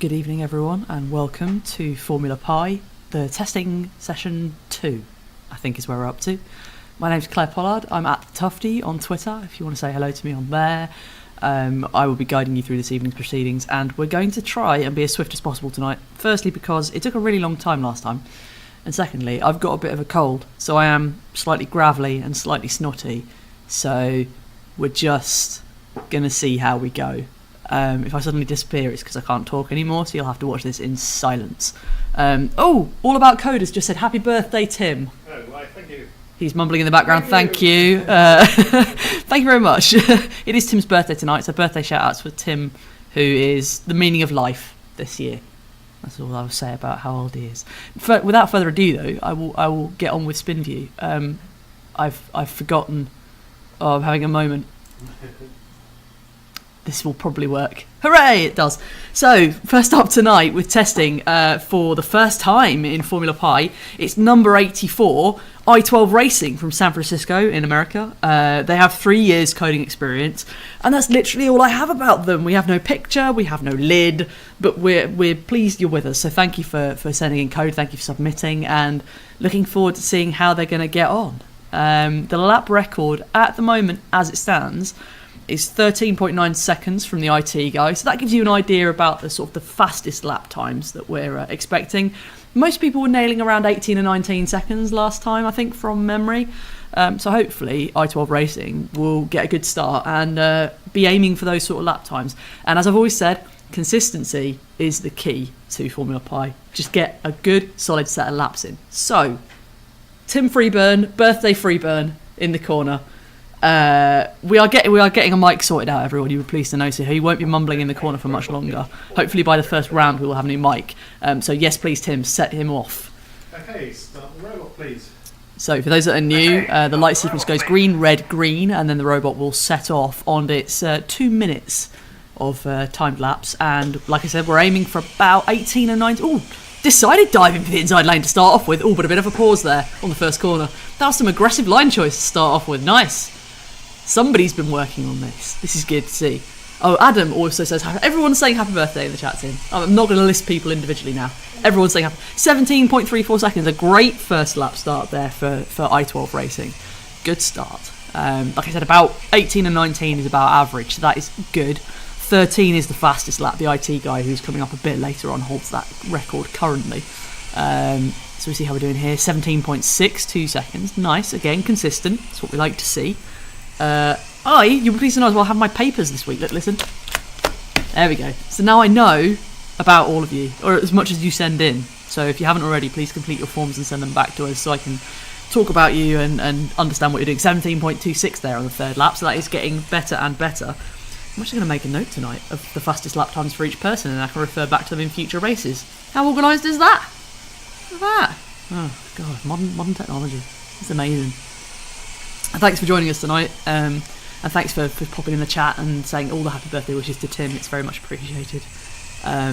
Good evening, everyone, and welcome to Formula Pi, the testing session 2, I think is where we're up to. My name's Claire Pollard. I'm at Tufty on Twitter, if you want to say hello to me on there. I will be guiding you through this evening's proceedings, and we're going to try and be as swift as possible tonight. Firstly, because it took a really long time last time, and secondly, I've got a bit of a cold, so I am slightly gravelly and slightly snotty, so we're just going to see how we go. If I suddenly disappear, it's because I can't talk anymore, so you'll have to watch this in silence. All About Code has just said, happy birthday, Tim. Oh, well, thank you. He's mumbling in the background, thank you. Thank you very much. It is Tim's birthday tonight, so birthday shout-outs for Tim, who is the meaning of life this year. That's all I will say about how old he is. Without further ado, though, I will get on with Spin View. I've forgotten. Oh, I'm having a moment. This will probably work. Hooray, it does. So, first up tonight with testing for the first time in Formula Pi, it's number 84, i12 Racing from San Francisco in America. They have 3 years coding experience, and that's literally all I have about them. We have no picture, we have no lid, but we're pleased you're with us. So thank you for sending in code, thank you for submitting, and looking forward to seeing how they're going to get on. The lap record at the moment, as it stands, is 13.9 seconds from the IT guy, so that gives you an idea about the sort of the fastest lap times that we're expecting. Most people were nailing around 18 and 19 seconds last time, I think, from memory. So hopefully i12 Racing will get a good start and be aiming for those sort of lap times. And as I've always said, consistency is the key to Formula Pi. Just get a good, solid set of laps in. So, Tim Freeburn, birthday Freeburn in the corner. We are getting a mic sorted out, everyone. You were pleased to know, so he won't be mumbling in the corner for much longer. Hopefully by the first round we will have a new mic. So yes, please, Tim, set him off. Okay, start the robot, please. So for those that are new, the light sequence goes green, red, green, and then the robot will set off on its 2 minutes of timed laps. And like I said, we're aiming for about 18 and 19. Ooh, decided diving for the inside lane to start off with. Oh, but a bit of a pause there on the first corner. That was some aggressive line choice to start off with. Nice. Somebody's been working on this. This is good to see. Oh, Adam also says, everyone's saying happy birthday in the chat, Tim. I'm not going to list people individually now. Everyone's saying happy. 17.34 seconds, a great first lap start there for i12 Racing. Good start. Like I said, about 18 and 19 is about average, so that is good. 13 is the fastest lap. The IT guy, who's coming up a bit later on, holds that record currently. So we see how we're doing here. 17.62 seconds. Nice. Again, consistent. That's what we like to see. You were pleased to know as well, I have my papers this week. Look, listen. There we go. So now I know about all of you, or as much as you send in. So if you haven't already, please complete your forms and send them back to us so I can talk about you and understand what you're doing. 17.26 there on the third lap, so that is getting better and better. I'm actually going to make a note tonight of the fastest lap times for each person, and I can refer back to them in future races. How organised is that? Look at that. Oh, God, modern technology. It's amazing. Thanks for joining us tonight, and thanks for popping in the chat and saying all the happy birthday wishes to Tim. It's very much appreciated.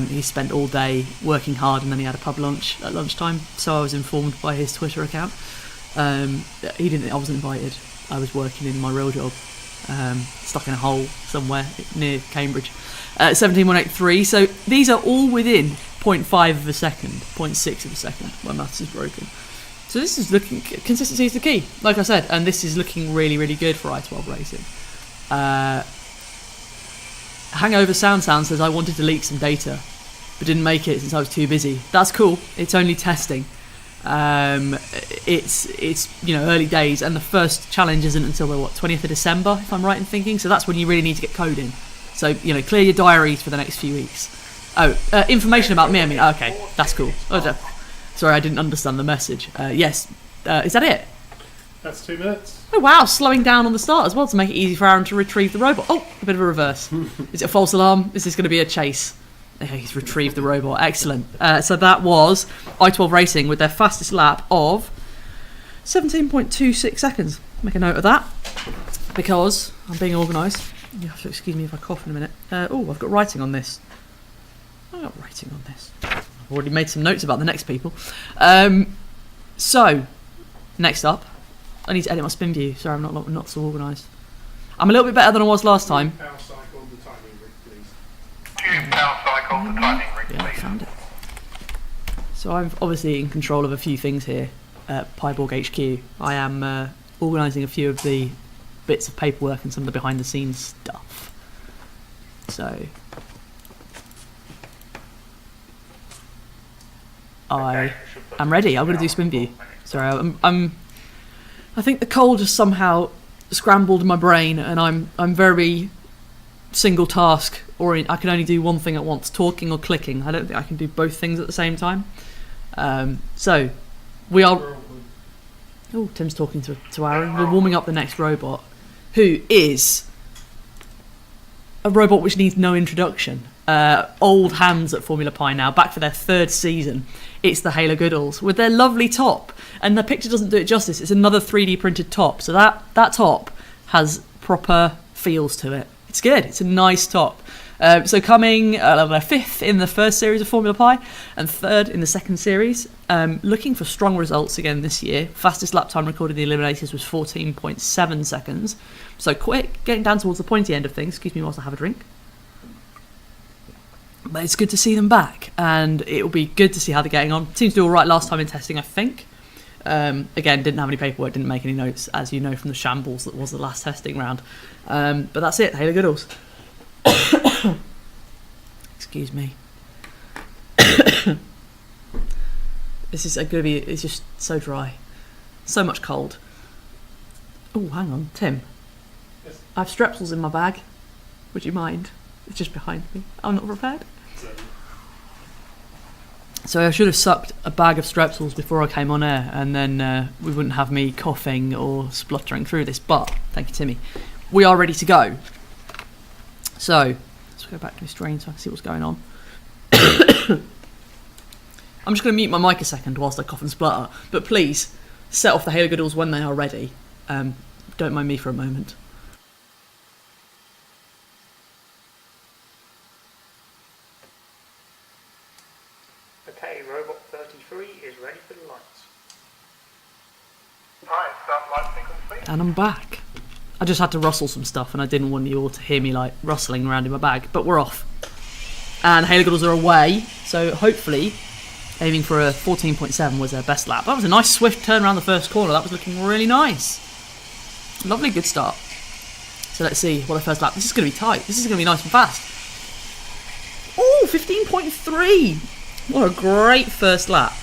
He spent all day working hard, and then he had a pub lunch at lunchtime, so I was informed by his Twitter account. I wasn't invited. I was working in my real job, stuck in a hole somewhere near Cambridge. 17.183, so these are all within 0.5 of a second, 0.6 of a second. My maths is broken. So this is looking, consistency is the key, like I said, and this is looking really, really good for i12 Racing. Hangover Sound says, I wanted to leak some data, but didn't make it since I was too busy. That's cool, it's only testing. It's early days, and the first challenge isn't until the 20th of December, if I'm right in thinking, so that's when you really need to get code in. So, clear your diaries for the next few weeks. Information about me, okay, that's cool. Sorry, I didn't understand the message. Yes, is that it? That's 2 minutes. Oh wow, slowing down on the start as well to make it easy for Aaron to retrieve the robot. Oh, a bit of a reverse. Is it a false alarm? Is this going to be a chase? He's retrieved the robot. Excellent. So that was i12 Racing with their fastest lap of 17.26 seconds. Make a note of that because I'm being organised. You have to excuse me if I cough in a minute. I've got writing on this. I've already made some notes about the next people. So, next up, I need to edit my spin view. Sorry, I'm not so organised. I'm a little bit better than I was last time. Power cycle the timing rig, please. Power cycle the timing rig. Yeah, I found it. So I'm obviously in control of a few things here at Pyborg HQ. I am organising a few of the bits of paperwork and some of the behind the scenes stuff. So I am ready. I'm going to do spin view. Sorry, I think the cold just somehow scrambled my brain, and I'm very single task oriented. I can only do one thing at once, talking or clicking. I don't think I can do both things at the same time. So we are. Oh, Tim's talking to Aaron. We're warming up the next robot, who is a robot which needs no introduction. Old hands at Formula Pi now, back for their third season. It's the Halo Goodalls with their lovely top, and the picture doesn't do it justice. It's another 3D printed top, so that top has proper feels to it. It's good. It's a nice top. So coming fifth in the first series of Formula Pi and third in the second series. Looking for strong results again this year. Fastest lap time recorded in the Eliminators was 14.7 seconds. So quick, getting down towards the pointy end of things. Excuse me whilst I have a drink. But it's good to see them back, and it will be good to see how they're getting on. Seems to do all right last time in testing, I think. Again, didn't have any paperwork, didn't make any notes, as you know from the shambles that was the last testing round. But that's it, Halo Goodalls. Excuse me. This is going to be, it's just so dry. So much cold. Oh, hang on, Tim. Yes. I have strepsils in my bag. Would you mind? It's just behind me. I'm not prepared. So I should have sucked a bag of strepsils before I came on air, and then we wouldn't have me coughing or spluttering through this. But, thank you, Timmy. We are ready to go. So, let's go back to my screen so I can see what's going on. I'm just going to mute my mic a second whilst I cough and splutter. But please, set off the Halo Goodalls when they are ready. Don't mind me for a moment. Okay, robot 33 is ready for the lights. Hi, start light sequence, please. And I'm back. I just had to rustle some stuff, and I didn't want you all to hear me like rustling around in my bag. But we're off. And Halo Goodalls are away, so hopefully aiming for a 14.7 was their best lap. That was a nice swift turn around the first corner. That was looking really nice. Lovely, good start. So let's see what their first lap. This is going to be tight. This is going to be nice and fast. Oh, 15.3. What a great first lap.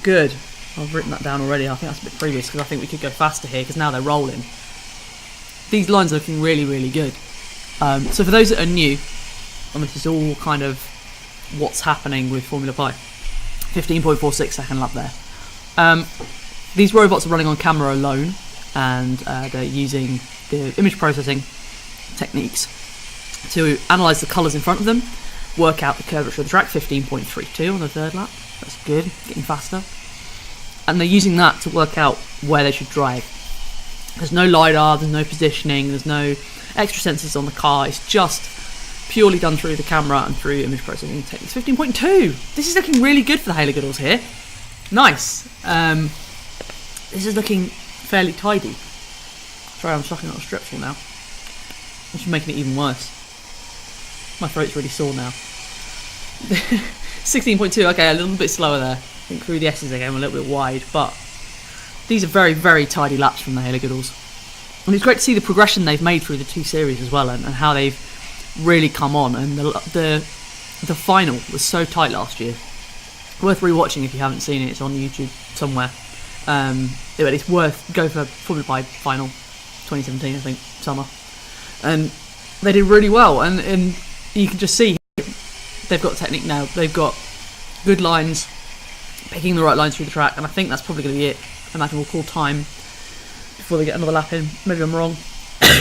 Good. I've written that down already. I think that's a bit previous because I think we could go faster here because now they're rolling. These lines are looking really, really good. So for those that are new, and this is all kind of what's happening with Formula Pi, 15.46 second lap there. These robots are running on camera alone, and they're using the image processing techniques to analyse the colours in front of them, work out the curvature of the track, 15.32 on the third lap. That's good, getting faster. And they're using that to work out where they should drive. There's no LiDAR, there's no positioning, there's no extra sensors on the car. It's just purely done through the camera and through image processing techniques. 15.2! This is looking really good for the Halo Goodalls here. Nice. This is looking fairly tidy. Sorry, I'm sucking on a strepsil now, which is making it even worse. My throat's really sore now. 16.2, okay, a little bit slower there. I think through the S's again, we're a little bit wide, but these are very, very tidy laps from the Halo Goodalls. And it's great to see the progression they've made through the two series as well, and how they've really come on. And the final was so tight last year. Worth rewatching if you haven't seen it. It's on YouTube somewhere. But it's worth go for Formula Pi final 2017, I think, summer. And they did really well, and you can just see they've got technique now. They've got good lines, picking the right lines through the track, and I think that's probably going to be it. I imagine we'll call time before they get another lap in. Maybe I'm wrong.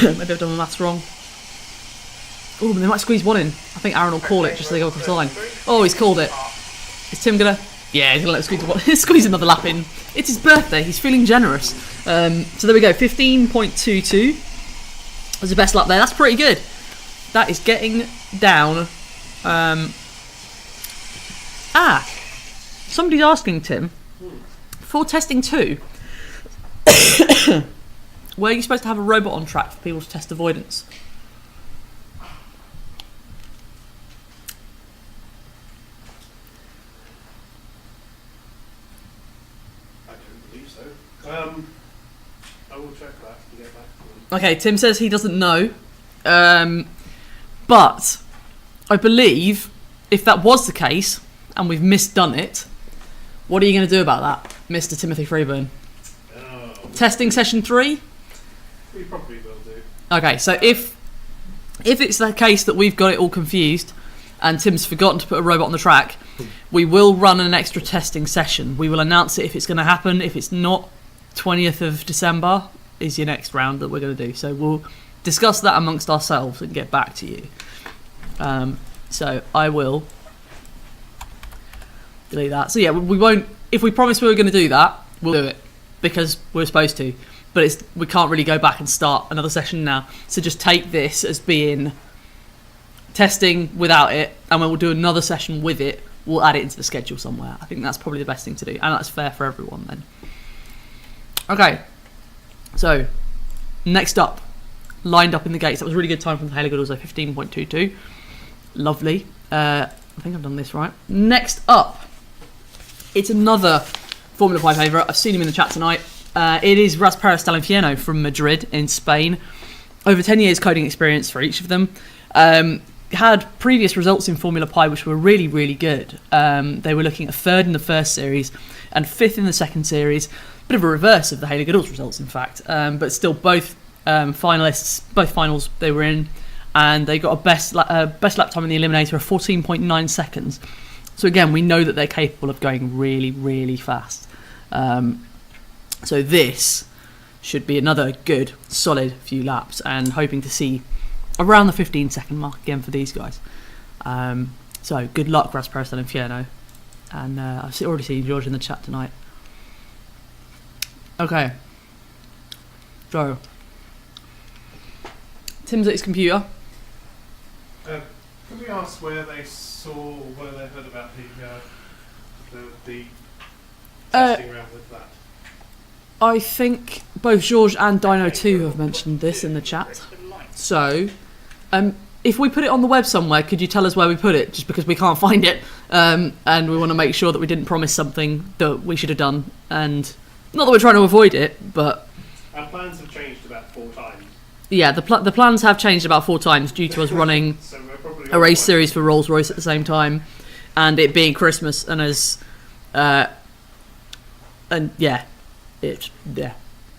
Maybe I've done the maths wrong. Oh, they might squeeze one in. I think Aaron will call it just so they go across the line. Oh, he's called it. Is Tim gonna? Yeah, he's gonna let squeeze another lap in. It's his birthday. He's feeling generous. So there we go. 15.22 was the best lap there. That's pretty good. That is getting down. Somebody's asking Tim for testing 2. Were you supposed to have a robot on track for people to test avoidance? I will check that and get back to them. Okay, Tim says he doesn't know. But I believe if that was the case and we've misdone it, what are you going to do about that, Mr. Timothy Freeburn? Testing session 3? We probably will do. Okay, so if it's the case that we've got it all confused and Tim's forgotten to put a robot on the track, we will run an extra testing session. We will announce it if it's going to happen. If it's not, 20th of December is your next round that we're going to do. So we'll discuss that amongst ourselves and get back to you. So I will delete that. So yeah, we won't. If we promise we were going to do that, we'll do it because we're supposed to. But we can't really go back and start another session now. So just take this as being testing without it, and when we'll do another session with it, we'll add it into the schedule somewhere. I think that's probably the best thing to do, and that's fair for everyone then. Okay, so next up, lined up in the gates. That was a really good time from the Halo Good, also 15.22. Lovely. I think I've done this right. Next up, it's another Formula Pi favourite. I've seen him in the chat tonight. It is Raspberry Stalinfieno from Madrid in Spain. Over 10 years coding experience for each of them. Had previous results in Formula Pi which were really, really good. They were looking at 3rd in the first series and 5th in the second series. Bit of a reverse of the Haley Goodall's results, in fact. But still, both finalists, both finals they were in, and they got a best lap time in the Eliminator of 14.9 seconds. So again, we know that they're capable of going really, really fast. So this should be another good, solid few laps, and hoping to see around the 15-second mark again for these guys. So good luck, Raspberry Stalinfieno. And I've already seen George in the chat tonight. Okay. So Tim's at his computer. Can we ask where they saw or where they heard about the testing round with that? I think both George and Dino2 have mentioned this in the chat. So, if we put it on the web somewhere, could you tell us where we put it? Just because we can't find it, and we want to make sure that we didn't promise something that we should have done. And not that we're trying to avoid it, but our plans have changed about 4 times. Yeah, the plans have changed about 4 times due to us running So we're probably a race series for Rolls-Royce at the same time, and it being Christmas, and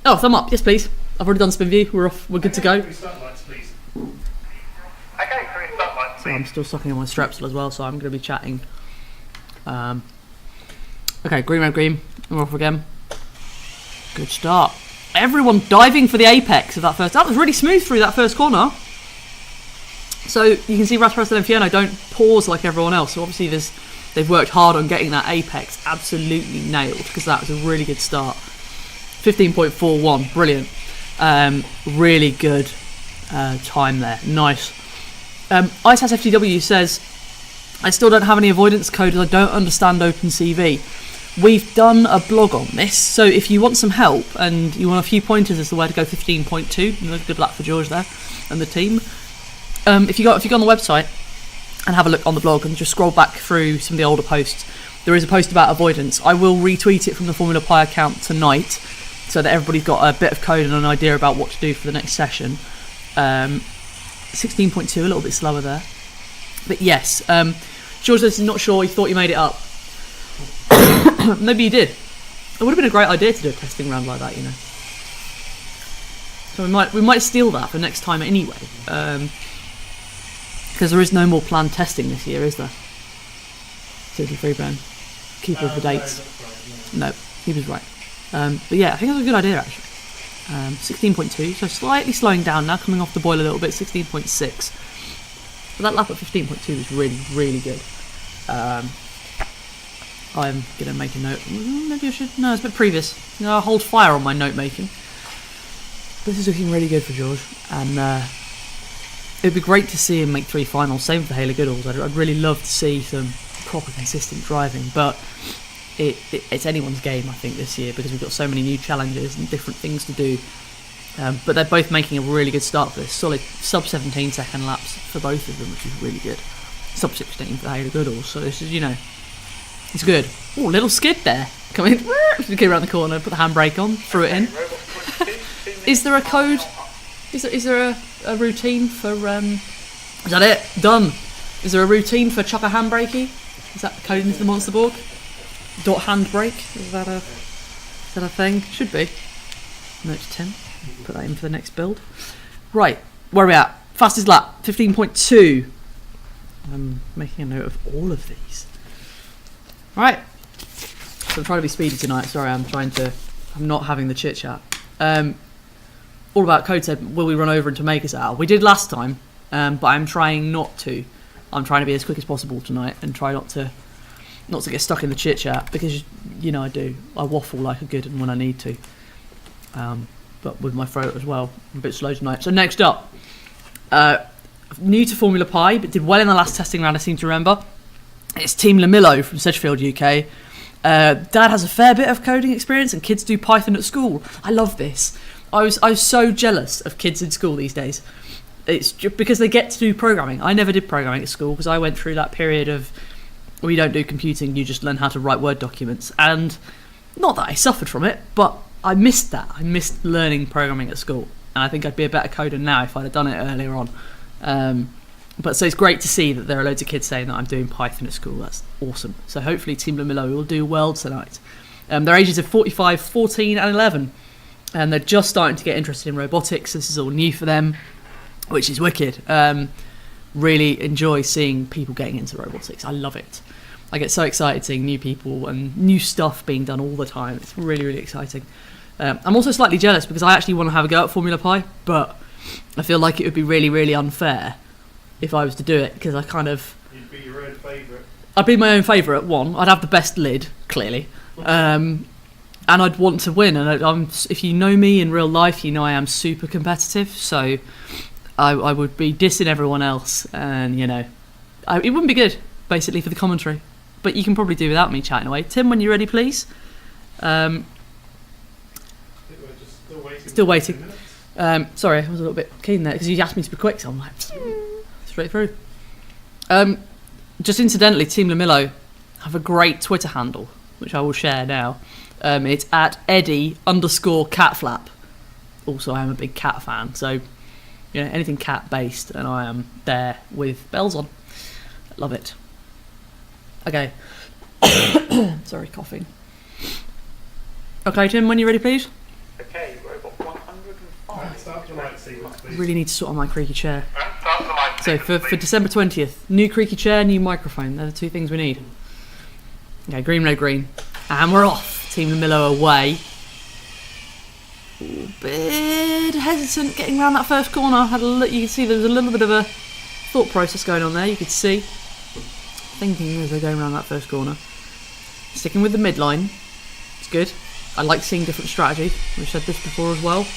Oh, thumb up, yes please. I've already done spin view. We're off. We're good to go. Can we start lights, please? Okay, can we start lights, So I'm please? still sucking on my Strepsil as well, so I'm going to be chatting. Okay, green, red, green. And we're off again. Good start. Everyone diving for the apex of that first. That was really smooth through that first corner. So you can see Raspberry Stalinfieno don't pause like everyone else. So obviously they've worked hard on getting that apex absolutely nailed, because that was a really good start. 15.41, brilliant. Really good time there. Nice. ISAS FTW says, I still don't have any avoidance code as I don't understand OpenCV. We've done a blog on this, so if you want some help and you want a few pointers as to where to go 15.2, good luck for George there and the team. If you go on the website and have a look on the blog and just scroll back through some of the older posts, there is a post about avoidance. I will retweet it from the Formula Pi account tonight, so that everybody's got a bit of code and an idea about what to do for the next session. 16.2, a little bit slower there. But yes, George is not sure, he thought he made it up. Maybe you did. It would have been a great idea to do a testing round like that, you know. So we might steal that for next time anyway, because there is no more planned testing this year, is there? Totally Freeburn, keeper of the dates. No, he was right. But yeah, I think that was a good idea actually. 16.2, so slightly slowing down now, coming off the boil a little bit. 16.6. But that lap at 15.2 was really, really good. I'm going to make a note. Maybe I should. No, it's a bit previous. I'll hold fire on my note making. This is looking really good for George. And it'd be great to see him make 3 finals. Same for Haley Goodalls. I'd really love to see some proper consistent driving. But it's anyone's game, I think, this year, because we've got so many new challenges and different things to do. But they're both making a really good start for this. Solid sub 17 second laps for both of them, which is really good. Sub 16 for Haley Goodalls. So this is, It's good. Oh, little skid there. Come in. Get around the corner, put the handbrake on, threw it in. Robot 22, 2 minutes. Is there a code? Is there a routine for is that it? Done. Is there a routine for chuck a handbrakey? Is that code into the monster board? Dot handbrake? Is that a thing? Should be. Note to Tim. Put that in for the next build. Right, where are we at? Fastest lap, 15.2. I'm making a note of all of these. Right. So I'm trying to be speedy tonight. Sorry, I'm not having the chit chat. All About Code said, will we run over into Maker's Hour? We did last time, but I'm trying not to. I'm trying to be as quick as possible tonight and try not to get stuck in the chit chat, because you know I do. I waffle like a good one when I need to. But with my throat as well, I'm a bit slow tonight. So next up, new to Formula Pi, but did well in the last testing round, I seem to remember. It's Team Lamillo from Sedgefield, UK. Dad has a fair bit of coding experience, and kids do Python at school. I love this. I was so jealous of kids in school these days. It's just because they get to do programming. I never did programming at school because I went through that period of, we don't do computing, you just learn how to write Word documents. And not that I suffered from it, but I missed that. I missed learning programming at school. And I think I'd be a better coder now if I'd have done it earlier on. But so it's great to see that there are loads of kids saying that I'm doing Python at school. That's awesome. So hopefully Team Lamillo will do well tonight. Their ages are 45, 14 and 11. And they're just starting to get interested in robotics. This is all new for them, which is wicked. Really enjoy seeing people getting into robotics. I love it. I get so excited seeing new people and new stuff being done all the time. It's really, really exciting. I'm also slightly jealous because I actually want to have a go at Formula Pi, but I feel like it would be really, really unfair if I was to do it, because I kind of... You'd be your own favourite. I'd be my own favourite, one. I'd have the best lid, clearly. And I'd want to win. And if you know me in real life, you know I am super competitive, so I would be dissing everyone else, and, you know, it wouldn't be good, basically, for the commentary. But you can probably do without me chatting away. Tim, when you're ready, please. We're just still waiting. Still waiting. Sorry, I was a little bit keen there because you asked me to be quick, so I'm like, straight through. Just incidentally, Team Lamillo have a great Twitter handle, which I will share now. It's at Eddie_catflap. Also, I am a big cat fan, so you know, anything cat based, and I am there with bells on. Love it. Okay. Sorry, coughing. Okay, Tim, when you're ready, please. Okay, Robot 105. Start the light sequence, please. Really need to sort on my creaky chair. Start the light So for December 20th, new creaky chair, new microphone. They're the two things we need. Okay, green, red, green. And we're off. Team Lamillo away. Ooh, bit hesitant getting around that first corner. Had a look, you can see there was a little bit of a thought process going on there. You could see. Thinking as they're going around that first corner. Sticking with the midline. It's good. I like seeing different strategies. We've said this before as well.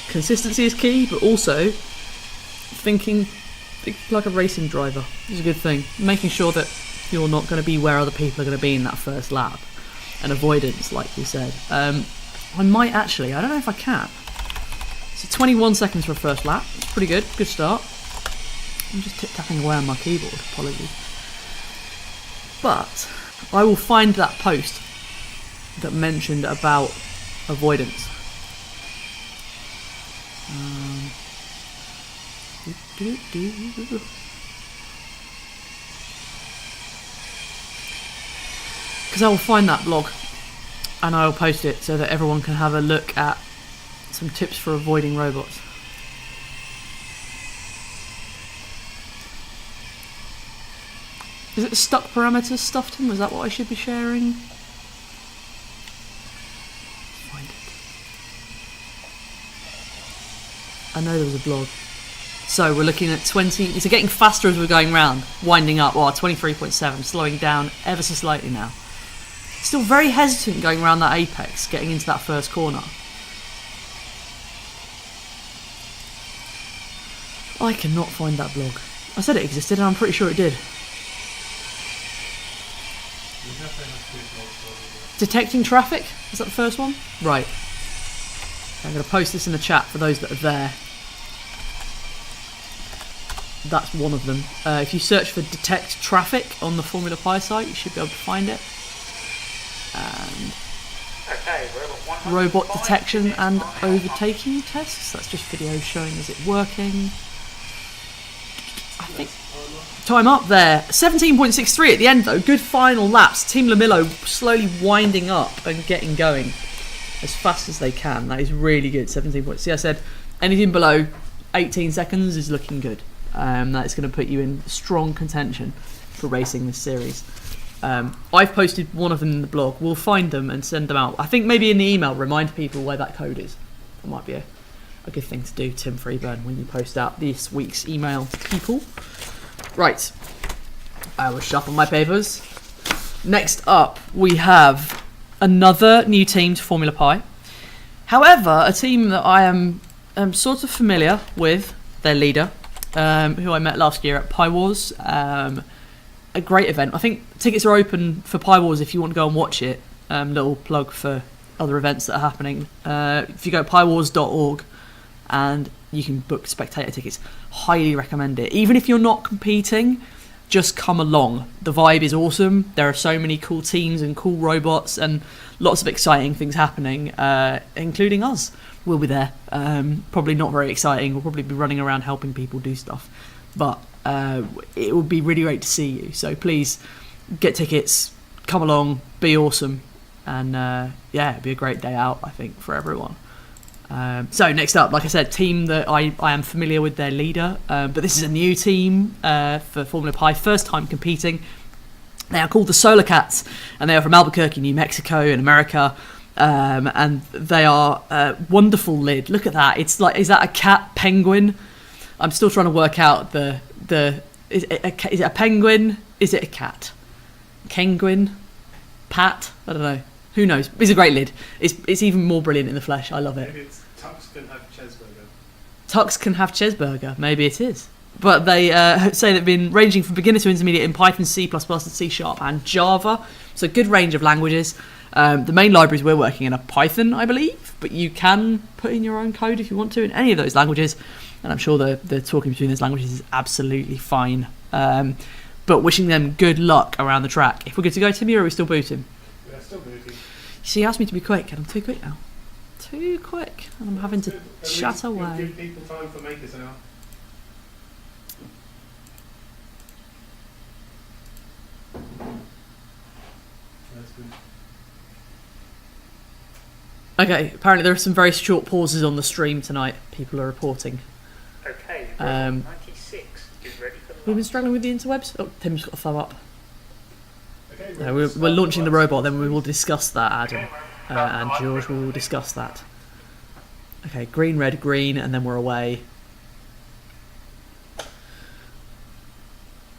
Consistency is key, but also thinking like a racing driver is a good thing. Making sure that you're not going to be where other people are going to be in that first lap. And avoidance, like we said. I might actually, I don't know if I can. So 21 seconds for a first lap. It's pretty good. Good start. I'm just tip-tapping away on my keyboard. Apologies. But I will find that post that mentioned about avoidance. Because I will find that blog and I will post it so that everyone can have a look at some tips for avoiding robots. Is it stuck parameters stuff, Tim? Was that what I should be sharing? Find it. I know there was a blog. So we're looking at 20. It's getting faster as we're going round, winding up. 23.7, slowing down ever so slightly now. Still very hesitant going around that apex, getting into that first corner. I cannot find that blog. I said it existed and I'm pretty sure it did. Detecting traffic? Is that the first one? Right. I'm going to post this in the chat for those that are there. That's one of them. If you search for detect traffic on the Formula Pi site, you should be able to find it. And Okay, robot 100. robot detection and overtaking tests. That's just video showing is it working. I think time up there. 17.63 at the end though. Good final laps. Team Lamillo slowly winding up and getting going as fast as they can. That is really good. 17 points. See, I said anything below 18 seconds is looking good. That's going to put you in strong contention for racing this series. I've posted one of them in the blog. We'll find them and send them out. I think maybe in the email remind people where that code is. That might be a good thing to do, Tim Freeburn, when you post out this week's email to people. Right. I will shuffle my papers. Next up, we have another new team to Formula Pi. However, a team that I am sort of familiar with, their leader, who I met last year at Pi Wars. A great event. I think tickets are open for Pi Wars if you want to go and watch it. Little plug for other events that are happening. If you go to piwars.org and you can book spectator tickets, highly recommend it. Even if you're not competing, just come along. The vibe is awesome. There are so many cool teams and cool robots and lots of exciting things happening, including us. We'll be there. Probably not very exciting. We'll probably be running around helping people do stuff. But it would be really great to see you. So please get tickets, come along, be awesome. And it'd be a great day out, I think, for everyone. So next up, like I said, team that I am familiar with their leader, but this is a new team for Formula Pi, first time competing. They are called the Solar Cats, and they are from Albuquerque, New Mexico in America, and they are a wonderful lid. Look at that. It's like, is that a cat penguin? I'm still trying to work out is it a penguin? Is it a cat? Kenguin? Pat? I don't know. Who knows? It's a great lid. It's even more brilliant in the flesh. I love it. Maybe it's Tux can have Chesburger. Tux can have Chesburger. Maybe it is. But they say they've been ranging from beginner to intermediate in Python, C++, and C# and Java. So good range of languages. The main libraries we're working in are Python, I believe, but you can put in your own code if you want to in any of those languages. And I'm sure the talking between those languages is absolutely fine. But wishing them good luck around the track. If we're good to go, Timmy, or are we still booting? Yeah, still moving. She asked me to be quick, and I'm too quick now. Too quick, and I'm having to chat away. Give people time for Makers Hour. That's good. Okay, apparently there are some very short pauses on the stream tonight. People are reporting. Okay, robot 96 is ready for the We've been launch. struggling with the interwebs. Oh, Tim's got a thumb up. Okay, No, we're launching the robot, then we will discuss that, Adam. And George, we will discuss that. Okay, green, red, green, and then we're away.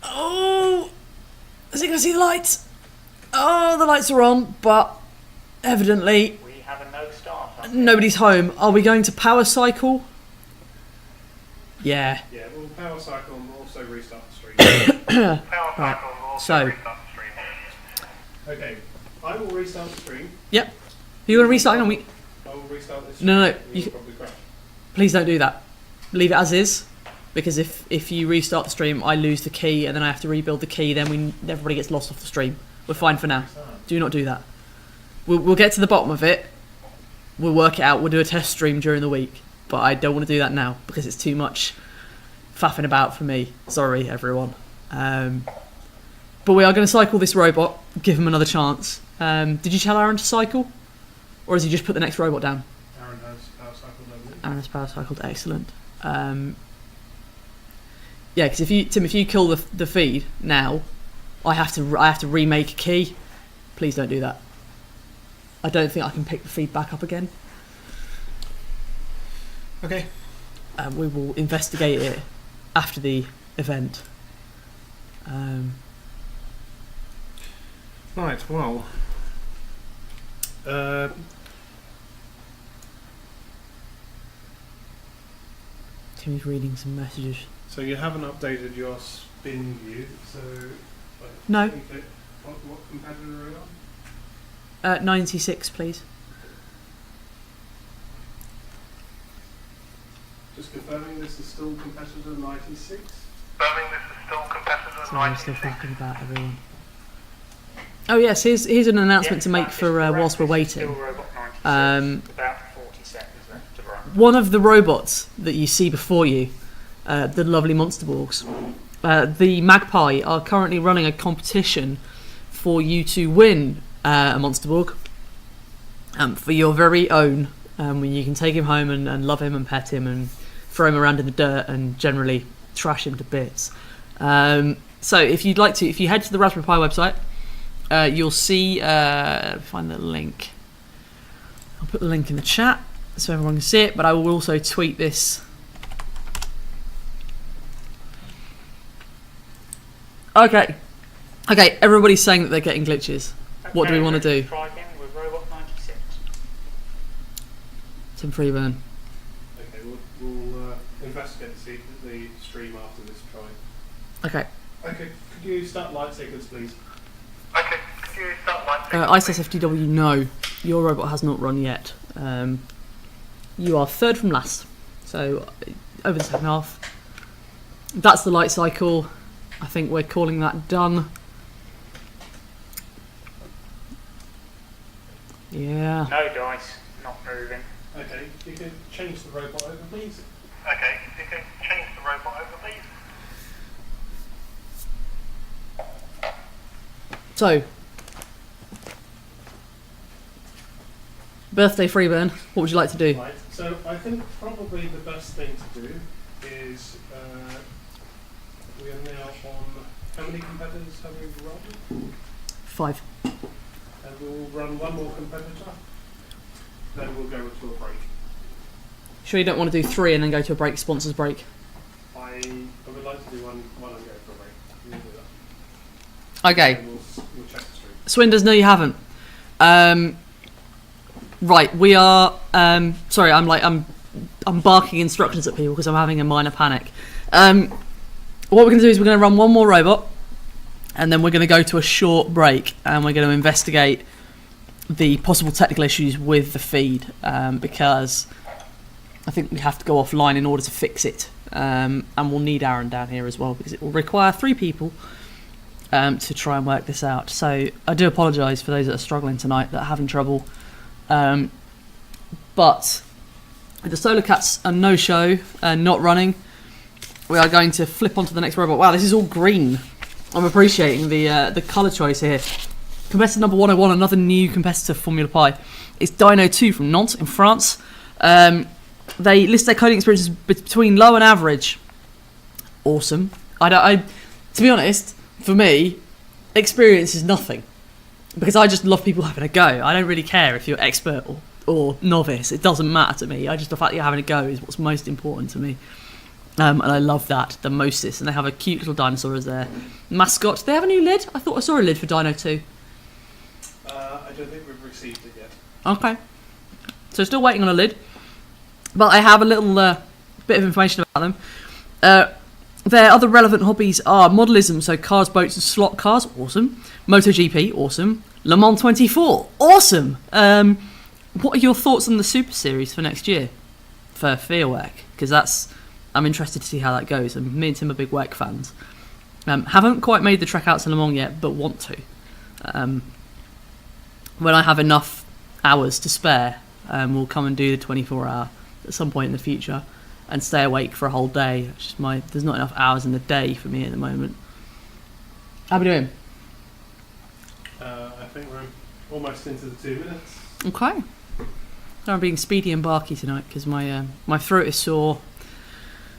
Oh! Is it going to see the lights? Oh, the lights are on, but evidently We have a no start. nobody's home. Are we going to power cycle? Yeah. Yeah, we'll power cycle and we'll also restart the stream. Power cycle will also so- restart the stream. Okay, I will restart the stream. Yep. You want to restart? Hang on, I will restart this. No, stream. you It will probably crash. please don't do that. Leave it as is, because if you restart the stream, I lose the key, and then I have to rebuild the key. Then everybody gets lost off the stream. We're fine for now. Do not do that. We'll get to the bottom of it. We'll work it out. We'll do a test stream during the week, but I don't want to do that now because it's too much faffing about for me. Sorry, everyone. But we are going to cycle this robot. Give him another chance. Did you tell Aaron to cycle, or has he just put the next robot down? Aaron has power cycled over. Aaron has power cycled. Excellent. Yeah, because if you kill the feed now, I have to remake a key. Please don't do that. I don't think I can pick the feed back up again. Okay. We will investigate it after the event. Right, well. Timmy's reading some messages. So you haven't updated your spin view, so... No. What competitor are you on? 96, please. Just confirming this is still competitor 96? Confirming this is still competitor So I'm still 96. thinking about everyone. Oh yes, here's an announcement to make that is for correct. whilst we're This is waiting. still Robot 96, about 40 seconds left to run. One of the robots that you see before you, the lovely Monster Borgs, the Magpie, are currently running a competition for you to win a Monster Borg for your very own. When you can take him home and love him and pet him and throw him around in the dirt and generally trash him to bits. So if you'd like to, if you head to the Raspberry Pi website, you'll see, find the link. I'll put the link in the chat so everyone can see it, but I will also tweet this. Okay, everybody's saying that they're getting glitches. What do we want to ready do? Try again with Robot 96. Tim Freeburn. Okay, we'll investigate the stream after this try. Okay. Okay, could you start light sequence, please? Okay, could you start light ISSFTW, no. Your robot has not run yet. You are third from last. So, over the second half. That's the light cycle. I think we're calling that done. Yeah. No dice, not moving. Okay, you can change the robot over, please. Okay, you can change the robot over, please. So, birthday Freeburn, what would you like to do? Right, so I think probably the best thing to do is we are now on, how many competitors have we run? 5. And we'll run one more competitor, then we'll go to a break. Sure you don't want to do 3 and then go to a break, sponsors break? I would like to do one and go for a break. We'll do that. Okay. And we'll check the stream. Swinders, no you haven't. Right, we are, sorry, I'm barking instructions at people because I'm having a minor panic. What we're going to do is we're going to run one more robot and then we're going to go to a short break and we're going to investigate the possible technical issues with the feed because I think we have to go offline in order to fix it, and we'll need Aaron down here as well because it will require 3 people to try and work this out. So I do apologise for those that are struggling tonight, that are having trouble, but the Solar Cats are no show, not running. We are going to flip onto the next robot. Wow, this is all green. I'm appreciating the colour choice here. Competitor number 101, another new competitor for Formula Pi. It's Dino 2 from Nantes in France. They list their coding experiences between low and average. Awesome. To be honest, for me, experience is nothing. Because I just love people having a go. I don't really care if you're expert or novice. It doesn't matter to me. The fact that you're having a go is what's most important to me. And I love that, the mostest. And they have a cute little dinosaur as their mascot. Do they have a new lid? I thought I saw a lid for Dino 2. I don't think we've received it yet. Okay. So still waiting on a lid. But I have a little bit of information about them. Their other relevant hobbies are modelism, so cars, boats and slot cars, awesome. MotoGP, awesome. Le Mans 24, awesome. What are your thoughts on the Super Series for next year for Fearwerk? Because I'm interested to see how that goes. And me and Tim are big WEC fans. Haven't quite made the trek out to Le Mans yet, but want to. When I have enough hours to spare, we'll come and do the 24-hour at some point in the future and stay awake for a whole day. It's just there's not enough hours in the day for me at the moment. How are we doing? I think we're almost into the 2 minutes. Okay. So I'm being speedy and barky tonight because my throat is sore.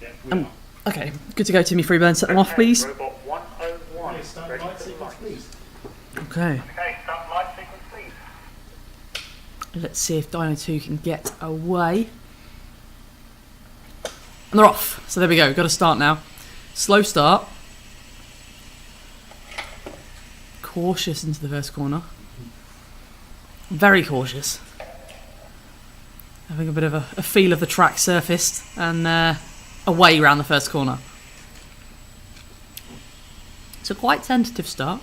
Yeah, we are. Okay, good to go, Timmy Freeburn. Set them off, please. Robot 101 Okay, is start ready light for the sequence, lights. please. Okay. Okay, start light sequence, please. Let's see if Dino 2 can get away. And they're off. So there we go. Got to start now. Slow start. Cautious into the first corner. Very cautious. Having a bit of a feel of the track surfaced and away round the first corner. It's a quite tentative start.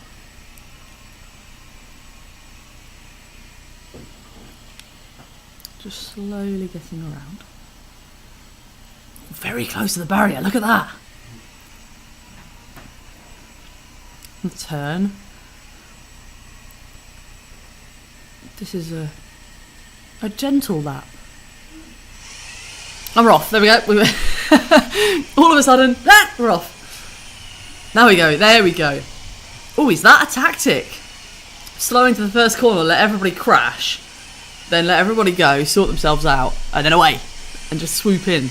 Just slowly getting around. Very close to the barrier, look at that! The turn. This is a gentle lap. And we're off. There we go. All of a sudden, we're off. Now we go. There we go. Oh, is that a tactic? Slow into the first corner, let everybody crash, then let everybody go, sort themselves out, and then away, and just swoop in.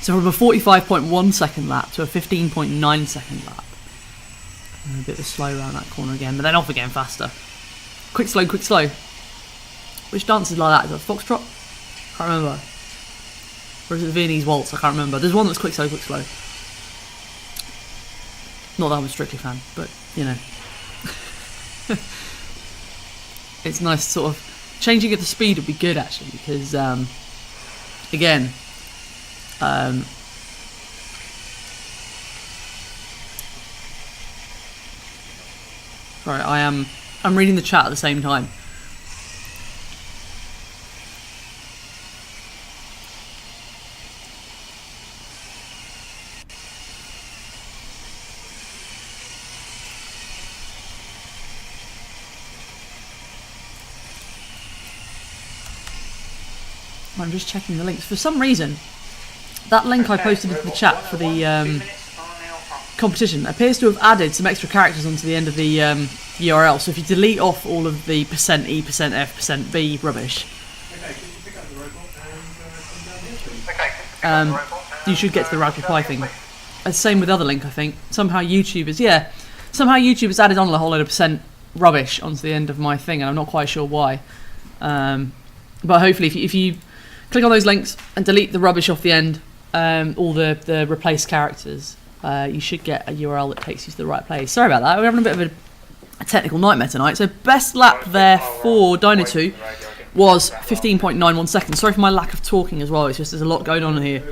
So from a 45.1 second lap to a 15.9 second lap. And a bit of a slow around that corner again, but then off again faster. Quick, slow, quick, slow. Which dance is like that? Is that Foxtrot? Can't remember. Or is it the Viennese Waltz? I can't remember. There's one that's quick, slow, quick, slow. Not that I'm a Strictly fan, but, you know. It's nice sort of... Changing at the speed would be good, actually, because, again... Sorry, I'm reading the chat at the same time. I'm just checking the links. For some reason, that link I posted into the chat for the competition appears to have added some extra characters onto the end of the URL. So if you delete off all of the %E, %F, %B rubbish, you should get to the Raspberry Pi thing. Same with the other link, I think. Somehow YouTube has added on a whole load of % rubbish onto the end of my thing, and I'm not quite sure why. But hopefully, if you click on those links and delete the rubbish off the end, all the replaced characters, you should get a URL that takes you to the right place. Sorry about that, we're having a bit of a technical nightmare tonight. So best lap there for Dino 2 was 15.91 seconds. Sorry for my lack of talking as well, it's just there's a lot going on here.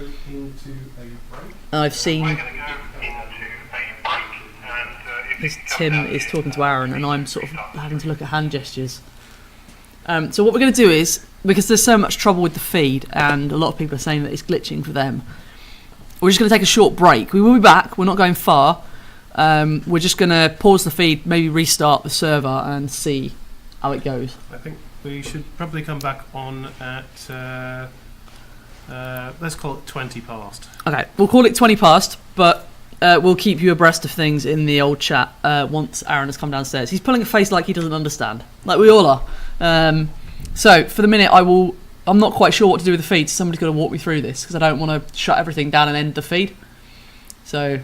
I've seen... Tim is talking to Aaron and I'm sort of having to look at hand gestures. So what we're going to do is, because there's so much trouble with the feed and a lot of people are saying that it's glitching for them, we're just going to take a short break. We will be back, we're not going far. We're just going to pause the feed, maybe restart the server and see how it goes. I think we should probably come back on at, let's call it 20 past. Okay, we'll call it 20 past, but we'll keep you abreast of things in the old chat once Aaron has come downstairs. He's pulling a face like he doesn't understand, like we all are. So for the minute, I'm not quite sure what to do with the feed, so somebody's got to walk me through this, because I don't want to shut everything down and end the feed. So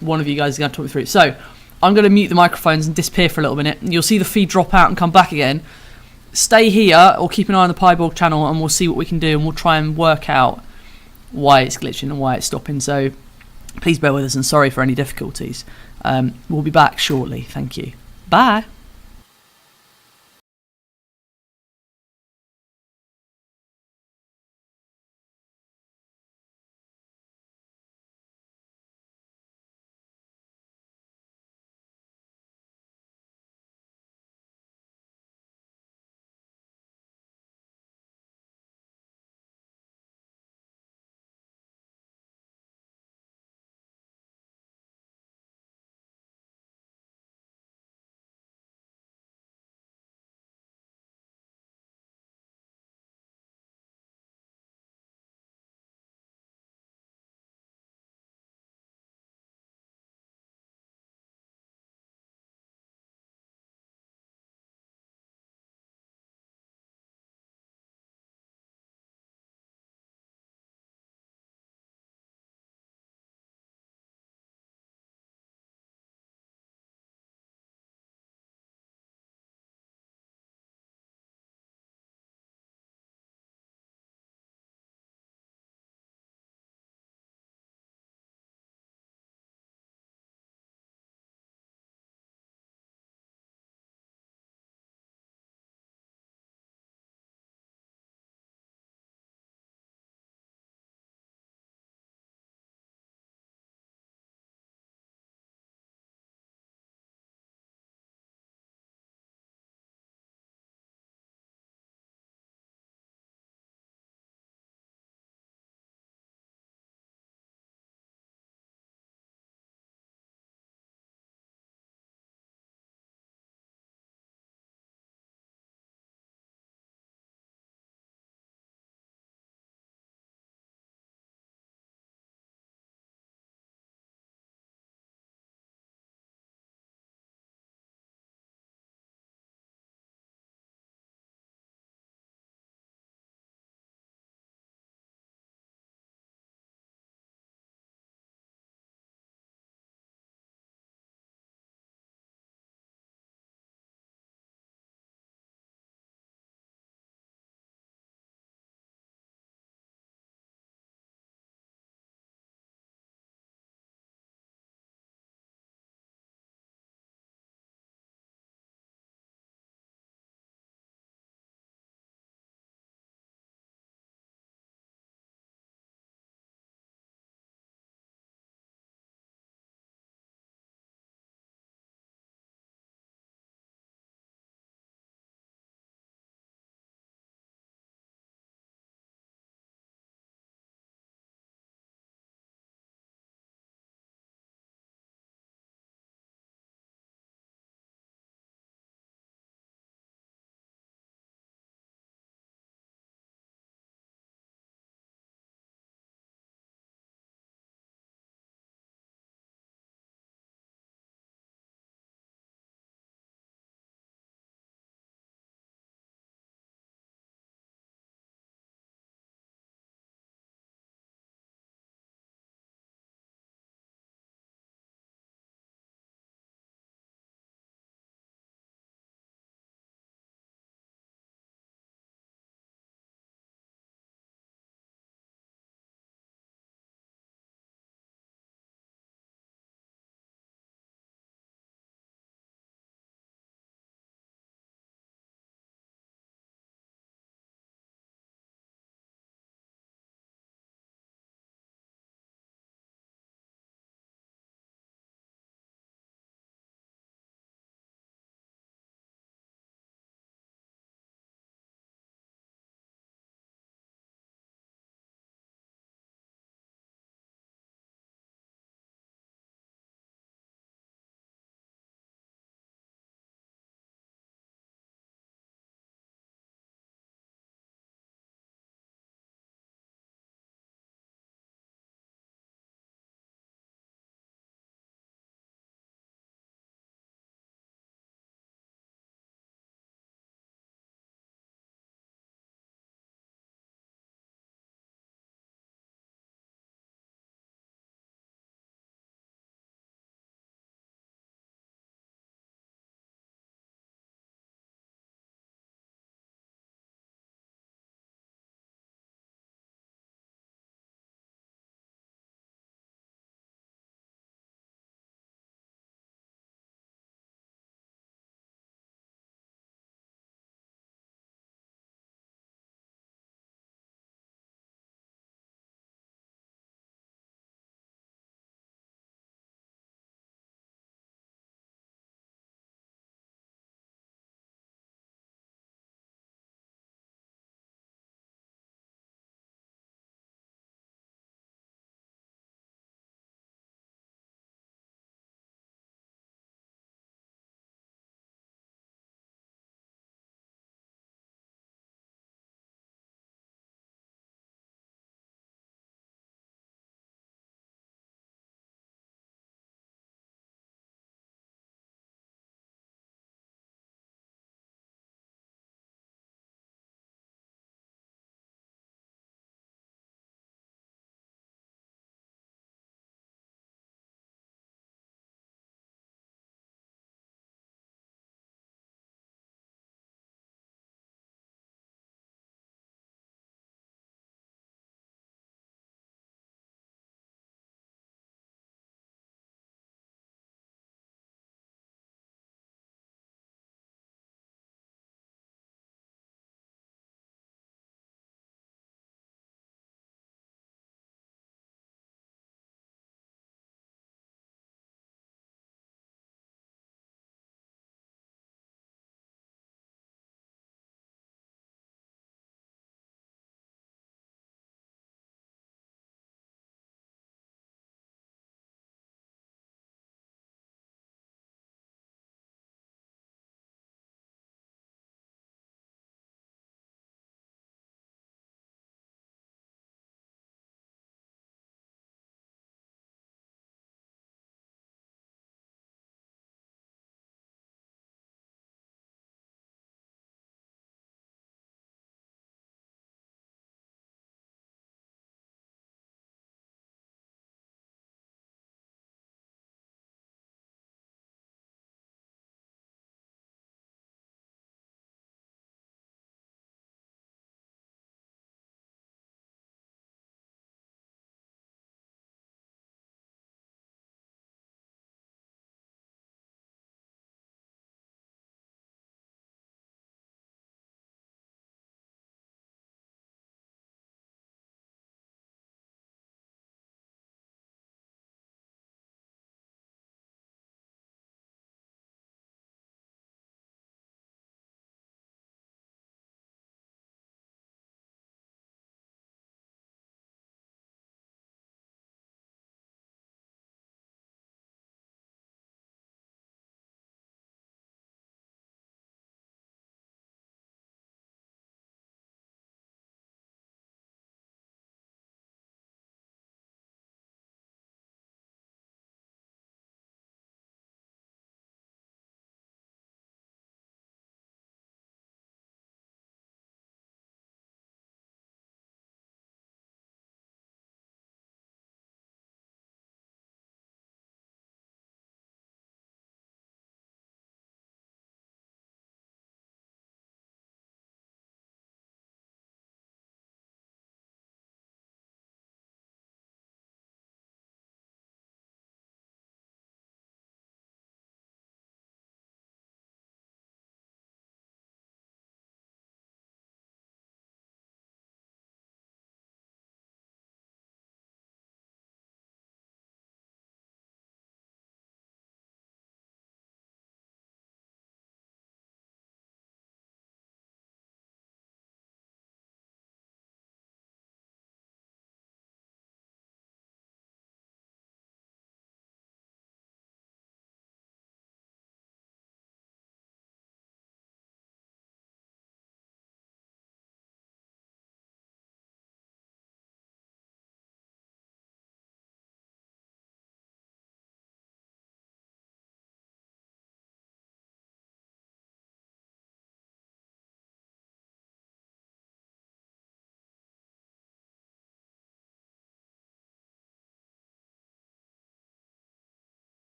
one of you guys is going to talk me through it. So I'm going to mute the microphones and disappear for a little minute, and you'll see the feed drop out and come back again. Stay here, or keep an eye on the Piborg channel, and we'll see what we can do, and we'll try and work out why it's glitching and why it's stopping. So please bear with us, and sorry for any difficulties. We'll be back shortly. Thank you. Bye.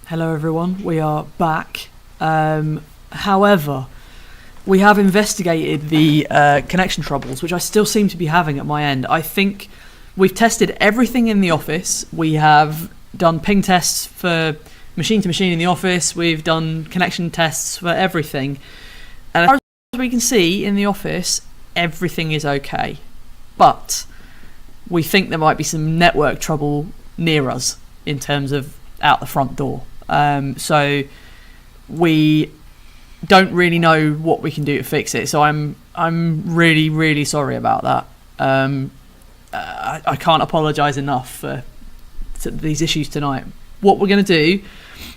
Hello everyone, we are back. However, we have investigated the connection troubles, which I still seem to be having at my end. I think we've tested everything in the office. We have done ping tests for machine to machine in the office. We've done connection tests for everything. And as far as we can see in the office, everything is okay. But we think there might be some network trouble near us in terms of out the front door. So we don't really know what we can do to fix it. So I'm really, really sorry about that. I can't apologise enough for these issues tonight. What we're going to do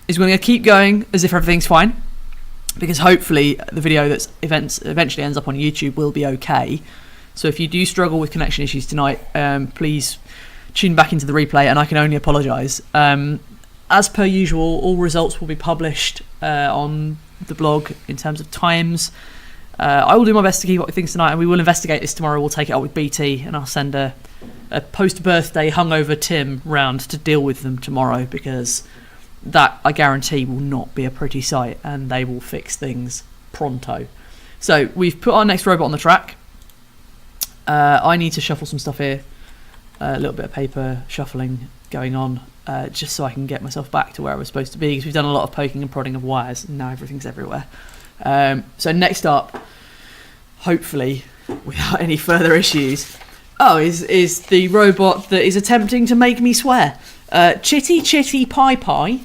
is we're going to keep going as if everything's fine, because hopefully the video that's eventually ends up on YouTube will be okay. So if you do struggle with connection issues tonight, please tune back into the replay, and I can only apologise. As per usual, all results will be published on the blog in terms of times. I will do my best to keep up with things tonight, and we will investigate this tomorrow. We'll take it up with BT, and I'll send a post-birthday hungover Tim round to deal with them tomorrow, because that, I guarantee, will not be a pretty sight, and they will fix things pronto. So we've put our next robot on the track. I need to shuffle some stuff here. A little bit of paper shuffling going on, just so I can get myself back to where I was supposed to be, because we've done a lot of poking and prodding of wires, and now everything's everywhere. So next up, hopefully without any further issues, is the robot that is attempting to make me swear. Chitty Chitty Pie Pie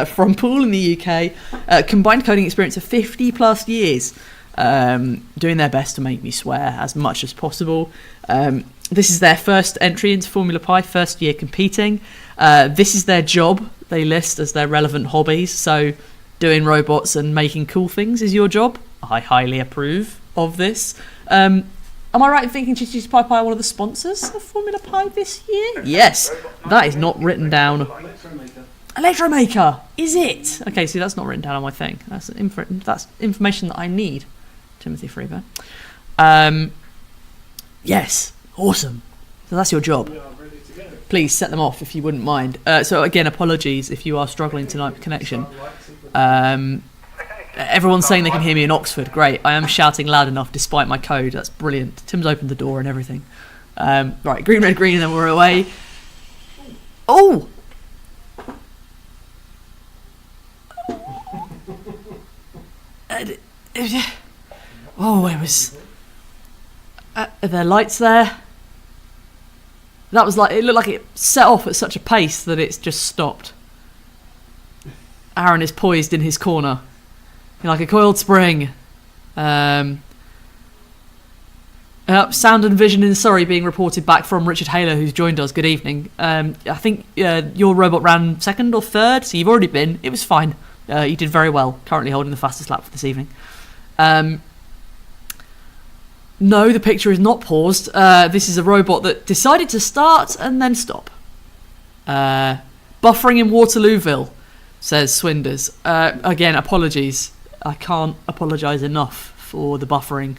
from Poole in the UK, combined coding experience of 50 plus years, doing their best to make me swear as much as possible. This is their first entry into Formula Pi, first year competing. This is their job, they list as their relevant hobbies. So doing robots and making cool things is your job. I highly approve of this. Am I right in thinking Chitty Chitty Pie Pie are one of the sponsors of Formula Pi this year? Yes, that is not written down. Electromaker, is it? Okay, see, that's not written down on my thing. That's information that I need, Timothy Freeburn. Yes, awesome. So that's your job. Please set them off if you wouldn't mind. So again, apologies if you are struggling tonight with connection. Everyone's saying they can hear me in Oxford. Great. I am shouting loud enough despite my code. That's brilliant. Tim's opened the door and everything. Right, green, red, green, and then we're away. Oh! Oh, it was... are there lights there? That was like... It looked like it set off at such a pace that it's just stopped. Aaron is poised in his corner. Like a coiled spring. Sound and vision in Surrey being reported back from Richard Haler, who's joined us. Good evening. I think your robot ran second or third, so you've already been. It was fine. You did very well. Currently holding the fastest lap for this evening. No, the picture is not paused. This is a robot that decided to start and then stop. Buffering in Waterlooville, says Swinders. Again, apologies. I can't apologise enough for the buffering.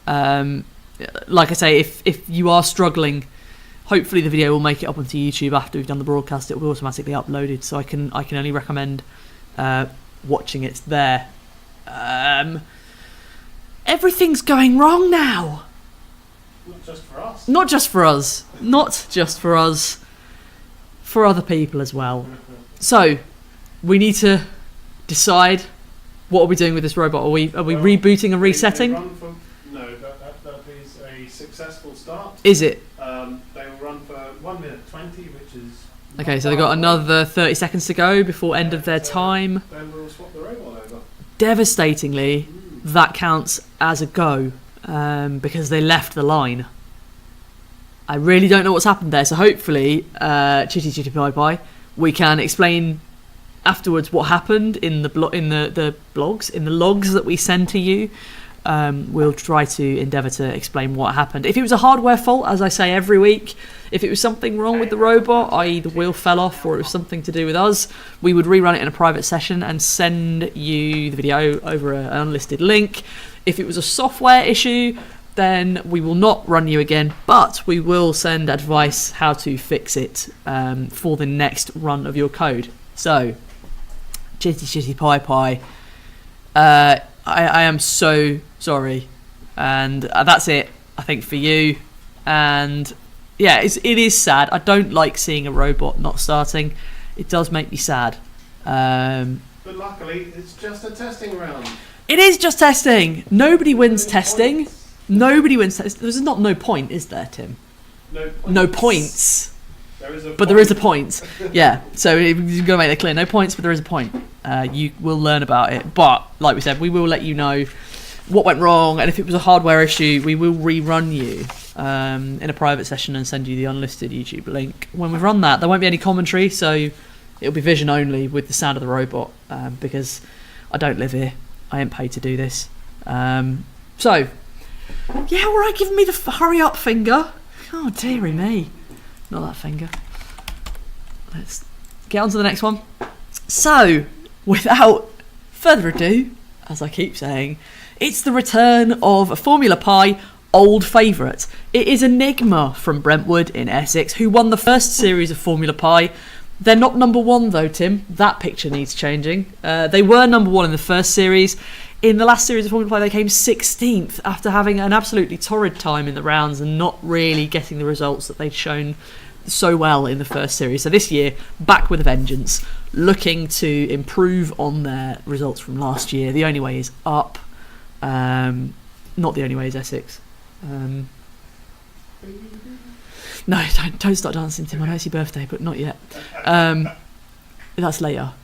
Like I say, if you are struggling, hopefully the video will make it up onto YouTube after we've done the broadcast. It will be automatically uploaded, so I can only recommend watching it there. Everything's going wrong now. Not just for us. Not just for us. Not just for us. For other people as well. So, we need to decide what are we doing with this robot. Are we rebooting and resetting? No, that is a successful start. Is it? They will run for 1 minute 20, which is... Okay, so they've got another 30 seconds to go before end of their time. Then we'll swap the robot over. Devastatingly, that counts as a go, because they left the line. I really don't know what's happened there, so hopefully, Chitty Chitty Pie Pie, we can explain afterwards what happened in the blogs, in the logs that we send to you. We'll try to endeavour to explain what happened. If it was a hardware fault, as I say every week, if it was something wrong with the robot, i.e. the wheel fell off or it was something to do with us, we would rerun it in a private session and send you the video over an unlisted link. If it was a software issue, then we will not run you again, but we will send advice how to fix it for the next run of your code. So, Chitty Chitty Pie Pie. I am so sorry, and that's it. I think for you, and yeah, it is sad. I don't like seeing a robot not starting. It does make me sad. But luckily, it's just a testing round. It is just testing. Nobody wins No testing. points. Nobody wins. There's not no point, is there, Tim? No points. No points. There is a But there is a point. Yeah, so you've got to make that clear. No points, but there is a point. You will learn about it. But, like we said, we will let you know what went wrong, and if it was a hardware issue, we will rerun you in a private session and send you the unlisted YouTube link. When we run that, there won't be any commentary, so it'll be vision only with the sound of the robot, because I don't live here. I ain't paid to do this. So, yeah, all right, giving me the hurry up finger. Oh, dearie me. Not that finger. Let's get on to the next one. So, without further ado, as I keep saying, it's the return of a Formula Pi old favourite. It is Enigma from Brentwood in Essex, who won the first series of Formula Pi. They're not number one though, Tim. That picture needs changing. They were number one in the first series. In the last series of Formula Pi, they came 16th after having an absolutely torrid time in the rounds and not really getting the results that they'd shown so well in the first series. So this year, back with a vengeance, looking to improve on their results from last year. The only way is up. Not the only way is Essex. No, don't start dancing, Tim. I know it's your birthday, but not yet. That's later.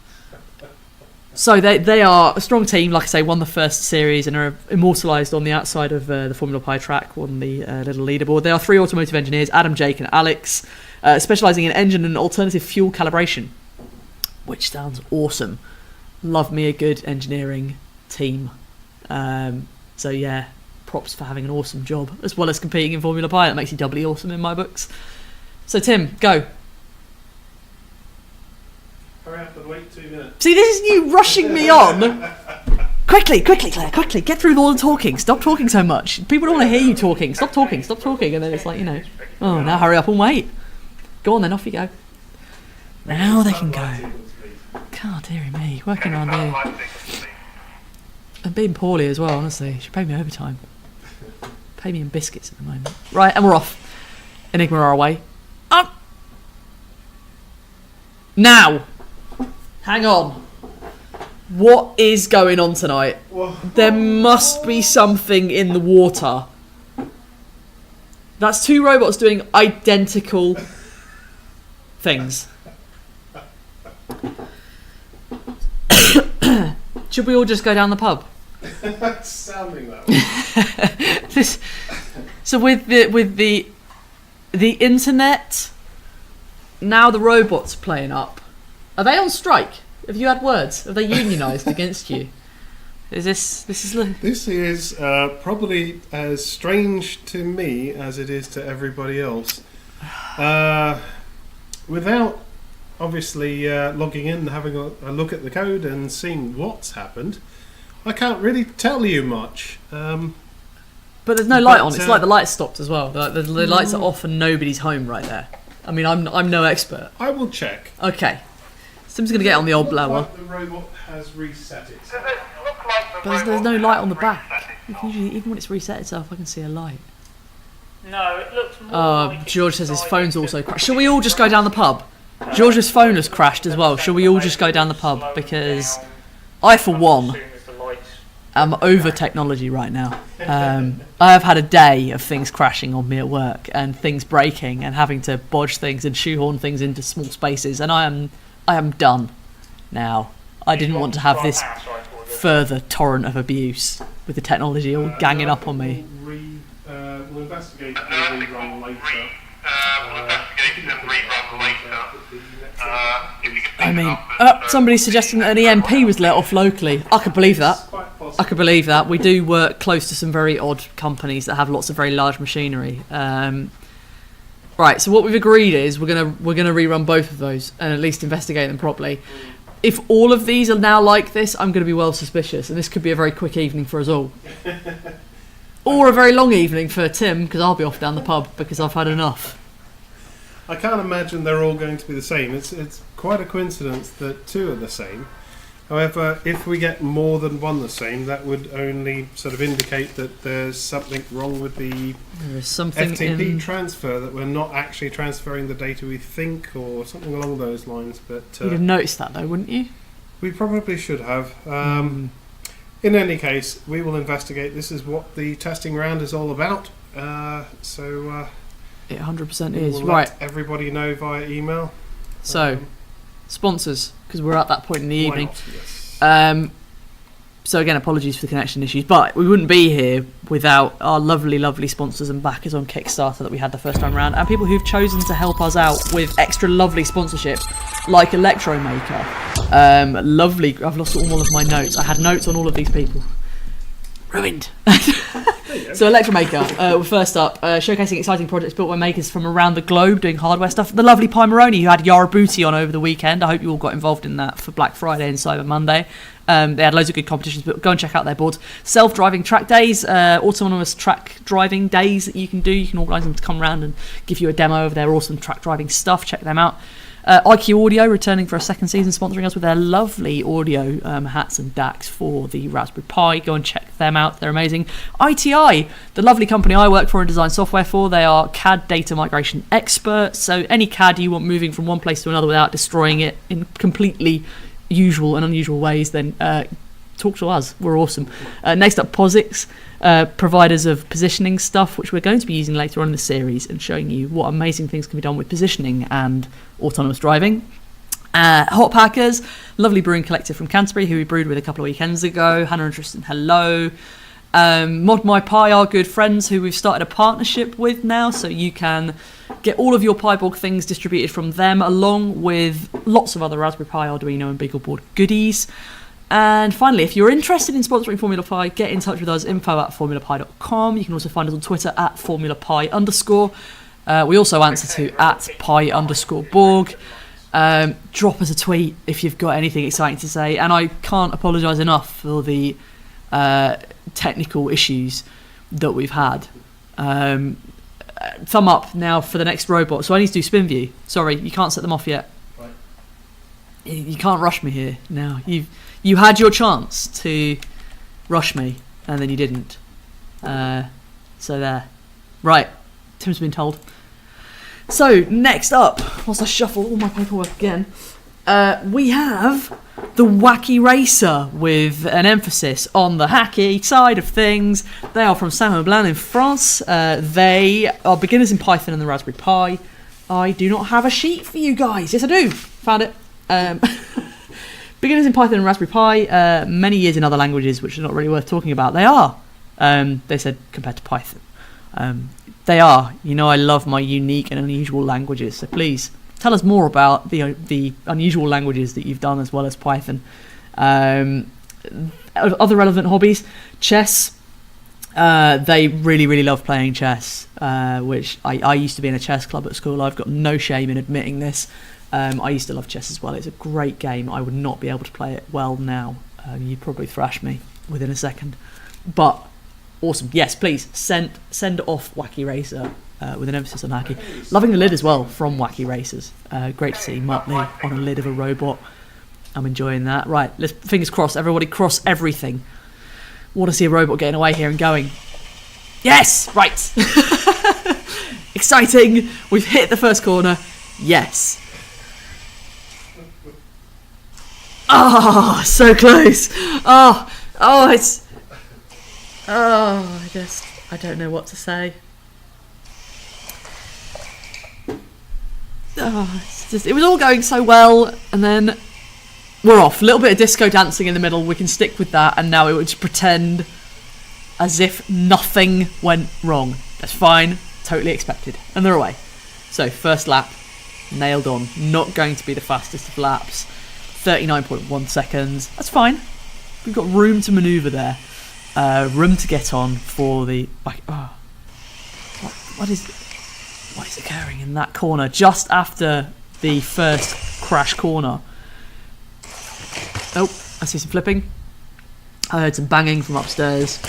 So they are a strong team, like I say, won the first series and are immortalised on the outside of the Formula Pi track, on the little leaderboard. They are three automotive engineers, Adam, Jake and Alex, specialising in engine and alternative fuel calibration, which sounds awesome. Love me a good engineering team. So yeah, props for having an awesome job, as well as competing in Formula Pi. That makes you doubly awesome in my books. So Tim, go. Hurry up and wait 2 minutes. See, this is you rushing me on. Quickly, Claire, quickly. Get through all the talking. Stop talking so much. People don't want to hear you talking. Stop talking. And then it's like, oh, now hurry up and wait. Go on then, off you go. Now they can go. God, dearie me. Working on there. And being poorly as well, honestly. You should pay me overtime. Pay me in biscuits at the moment. Right, and we're off. Enigma are away. Up! Now! Hang on. What is going on tonight? Well, There must be something in the water. That's two robots doing identical things. Should we all just go down the pub? that's sounding that way. So with the internet, now the robots playing up. Are they on strike? Have you had words? Have they unionised against you? This is probably as strange to me as it is to everybody else. Without obviously logging in and having a look at the code and seeing what's happened, I can't really tell you much. But there's no light But, on. It's like the lights stopped as well. Like the lights are off and nobody's home right there. I mean, I'm no expert. I will check. Okay, Sim's gonna get on the old blower. Like the robot has reset it. Does it look like the But there's no robot light on the has back. reset You itself? can usually, even when it's reset itself, I can see a light. No, it looks more like it's George says his decided phone's to also play crashed. Shall we all just go down the pub? George's phone has crashed as well. Shall we all just go down the pub? Because I, for one, as soon as the lights. am over technology right now. I have had a day of things crashing on me at work and things breaking and having to bodge things and shoehorn things into small spaces, and I am done now. I didn't want to have this further torrent of abuse with the technology all ganging up on me. We'll investigate the rerun later. We'll investigate it and rerun later. If you can I pick mean, it up somebody's suggesting that an EMP was let off locally. I could believe that. It's quite I possible. could believe that. We do work close to some very odd companies that have lots of very large machinery. Right, so what we've agreed is we're gonna rerun both of those and at least investigate them properly. If all of these are now like this, I'm going to be well suspicious, and this could be a very quick evening for us all. Or a very long evening for Tim, because I'll be off down the pub because I've had enough. I can't imagine they're all going to be the same. It's quite a coincidence that two are the same. However, if we get more than one the same, that would only sort of indicate that there's something wrong with the There is something FTP in... transfer, that we're not actually transferring the data we think, or something along those lines. But You'd have noticed that though, wouldn't you? we probably should have. In any case, we will investigate. This is what the testing round is all about. So It 100% we is. will Right, let everybody know via email. so, sponsors, because we're at that point in the Why evening. not? Yes. So again, apologies for the connection issues, but we wouldn't be here without our lovely, lovely sponsors and backers on Kickstarter that we had the first time round, and people who've chosen to help us out with extra lovely sponsorship, like Electromaker. Lovely. I've lost all of my notes. I had notes on all of these people. Ruined. So Electromaker, first up, showcasing exciting projects built by makers from around the globe doing hardware stuff. The lovely Pi Moroni, who had Yara Booty on over the weekend. I hope you all got involved in that for Black Friday and Cyber Monday. They had loads of good competitions, but go and check out their boards. Self-driving track days, autonomous track driving days that you can do. You can organise them to come around and give you a demo of their awesome track driving stuff. Check them out. IQ Audio returning for a second season, sponsoring us with their lovely audio hats and DACs for the Raspberry Pi. Go and check them out, they're amazing. ITI, the lovely company I work for and design software for, they are CAD data migration experts. So any CAD you want moving from one place to another without destroying it in completely usual and unusual ways, then talk to us, we're awesome. Next up, POSIX, providers of positioning stuff, which we're going to be using later on in the series and showing you what amazing things can be done with positioning and autonomous driving. Hot Packers, lovely brewing collective from Canterbury, who we brewed with a couple of weekends ago. Hannah and Tristan, hello. Mod My Pi, our good friends, who we've started a partnership with now, so you can get all of your PiBorg things distributed from them, along with lots of other Raspberry Pi, Arduino and BeagleBoard goodies. And finally, if you're interested in sponsoring Formula Pi, get in touch with us, info@formulapi.com. You can also find us on Twitter @formulapi_. We also answer to @pi_borg. Drop us a tweet if you've got anything exciting to say. And I can't apologise enough for the technical issues that we've had. Thumb up now for the next robot. So I need to do spin view. Sorry, you can't set them off yet. Right. You can't rush me here now. You had your chance to rush me, and then you didn't. So there. Right, Tim's been told. So, next up, whilst I shuffle all my paperwork again, we have the Wacky Racer, with an emphasis on the hacky side of things. They are from Saint-Herblain in France. They are beginners in Python and the Raspberry Pi. I do not have a sheet for you guys. Yes, I do. Found it. Beginners in Python and Raspberry Pi, many years in other languages, which are not really worth talking about. They are. They said compared to Python. They are. You know, I love my unique and unusual languages. So please tell us more about the unusual languages that you've done as well as Python. Other relevant hobbies, chess. They really, really love playing chess, which I used to be in a chess club at school. I've got no shame in admitting this. I used to love chess as well. It's a great game. I would not be able to play it well now. You'd probably thrash me within a second. But awesome. Yes, please send off Wacky Racer with an emphasis on hacky. Loving the lid as well from Wacky Racers. Great to see Muttley on a lid of a robot. I'm enjoying that. Right, let's fingers crossed. Everybody cross everything. Want to see a robot getting away here and going. Yes, right. Exciting. We've hit the first corner. Yes. Oh, so close. Oh, it's... Oh, I don't know what to say. Oh, it was all going so well, and then we're off. A little bit of disco dancing in the middle. We can stick with that, and now it would just pretend as if nothing went wrong. That's fine. Totally expected. And they're away. So, first lap, nailed on. Not going to be the fastest of laps. 39.1 seconds. That's fine. We've got room to manoeuvre there. Room to get on for the... Oh. What is occurring in that corner just after the first crash corner? Oh, I see some flipping. I heard some banging from upstairs.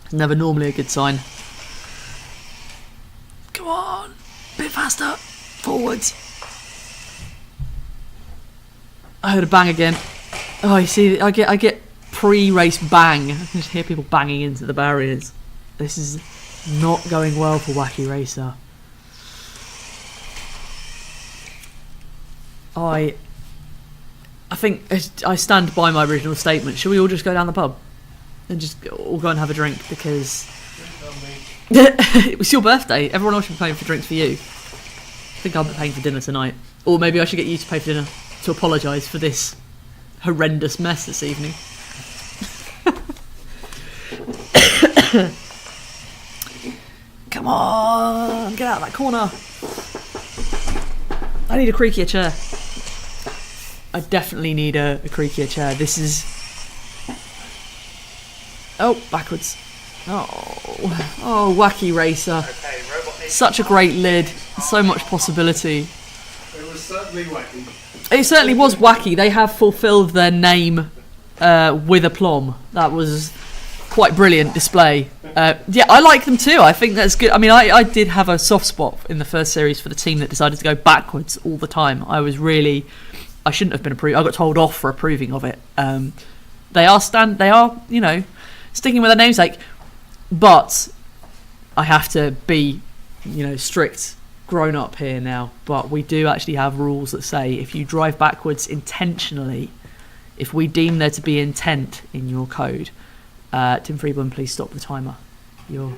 It's never normally a good sign. Come on, a bit faster, forwards. I heard a bang again. Oh, you see, I get pre-race bang. I can just hear people banging into the barriers. This is not going well for Wacky Racer. I think I stand by my original statement. Shall we all just go down the pub and just all go and have a drink? Because it was your birthday. Everyone else should be paying for drinks for you. I think I'll be paying for dinner tonight. Or maybe I should get you to pay for dinner to apologise for this horrendous mess this evening. Come on, get out of that corner. I need a creakier chair. I definitely need a creakier chair. This is... Oh, backwards. Oh, Wacky Racer. Okay, robot 85. Such a great lid. So much possibility. It was certainly wacky. It certainly was wacky. They have fulfilled their name with aplomb. That was quite brilliant display. Yeah, I like them too. I think that's good. I mean, I did have a soft spot in the first series for the team that decided to go backwards all the time. I shouldn't have been approved. I got told off for approving of it. They are, sticking with their namesake. But I have to be, strict, grown up here now. But we do actually have rules that say if you drive backwards intentionally, if we deem there to be intent in your code, Tim Freeburn, please stop the timer. There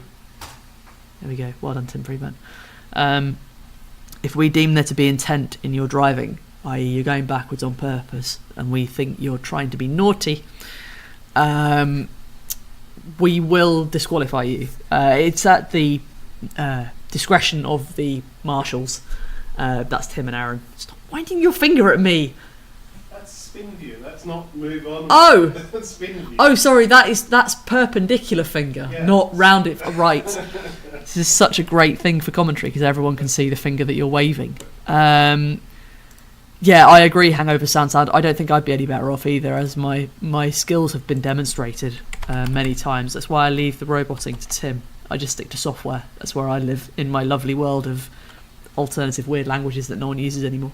we go. Well done, Tim Freeburn. If we deem there to be intent in your driving, i.e. you're going backwards on purpose, and we think you're trying to be naughty, we will disqualify you. It's at the discretion of the marshals. That's Tim and Aaron. Stop pointing your finger at me. That's spin view. That's not move on. Oh! That's spin view. Oh, sorry, that's perpendicular finger, Yeah. not rounded right. This is such a great thing for commentary because everyone can see the finger that you're waving. Yeah, I agree, Hangover Sound. I don't think I'd be any better off either, as my skills have been demonstrated many times. That's why I leave the roboting to Tim. I just stick to software. That's where I live in my lovely world of alternative weird languages that no one uses anymore.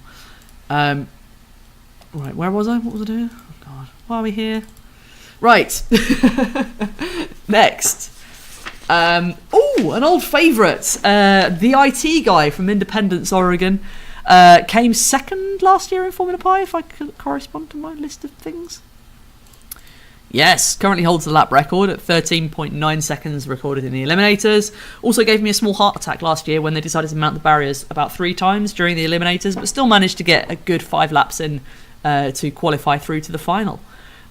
Right, where was I? What was I doing? Oh, God. Why are we here? Right. Next. An old favourite. The IT guy from Independence, Oregon. Came second last year in Formula Pi, if I could correspond to my list of things. Yes, currently holds the lap record at 13.9 seconds recorded in the Eliminators. Also gave me a small heart attack last year when they decided to mount the barriers about 3 times during the Eliminators, but still managed to get a good 5 laps in to qualify through to the final.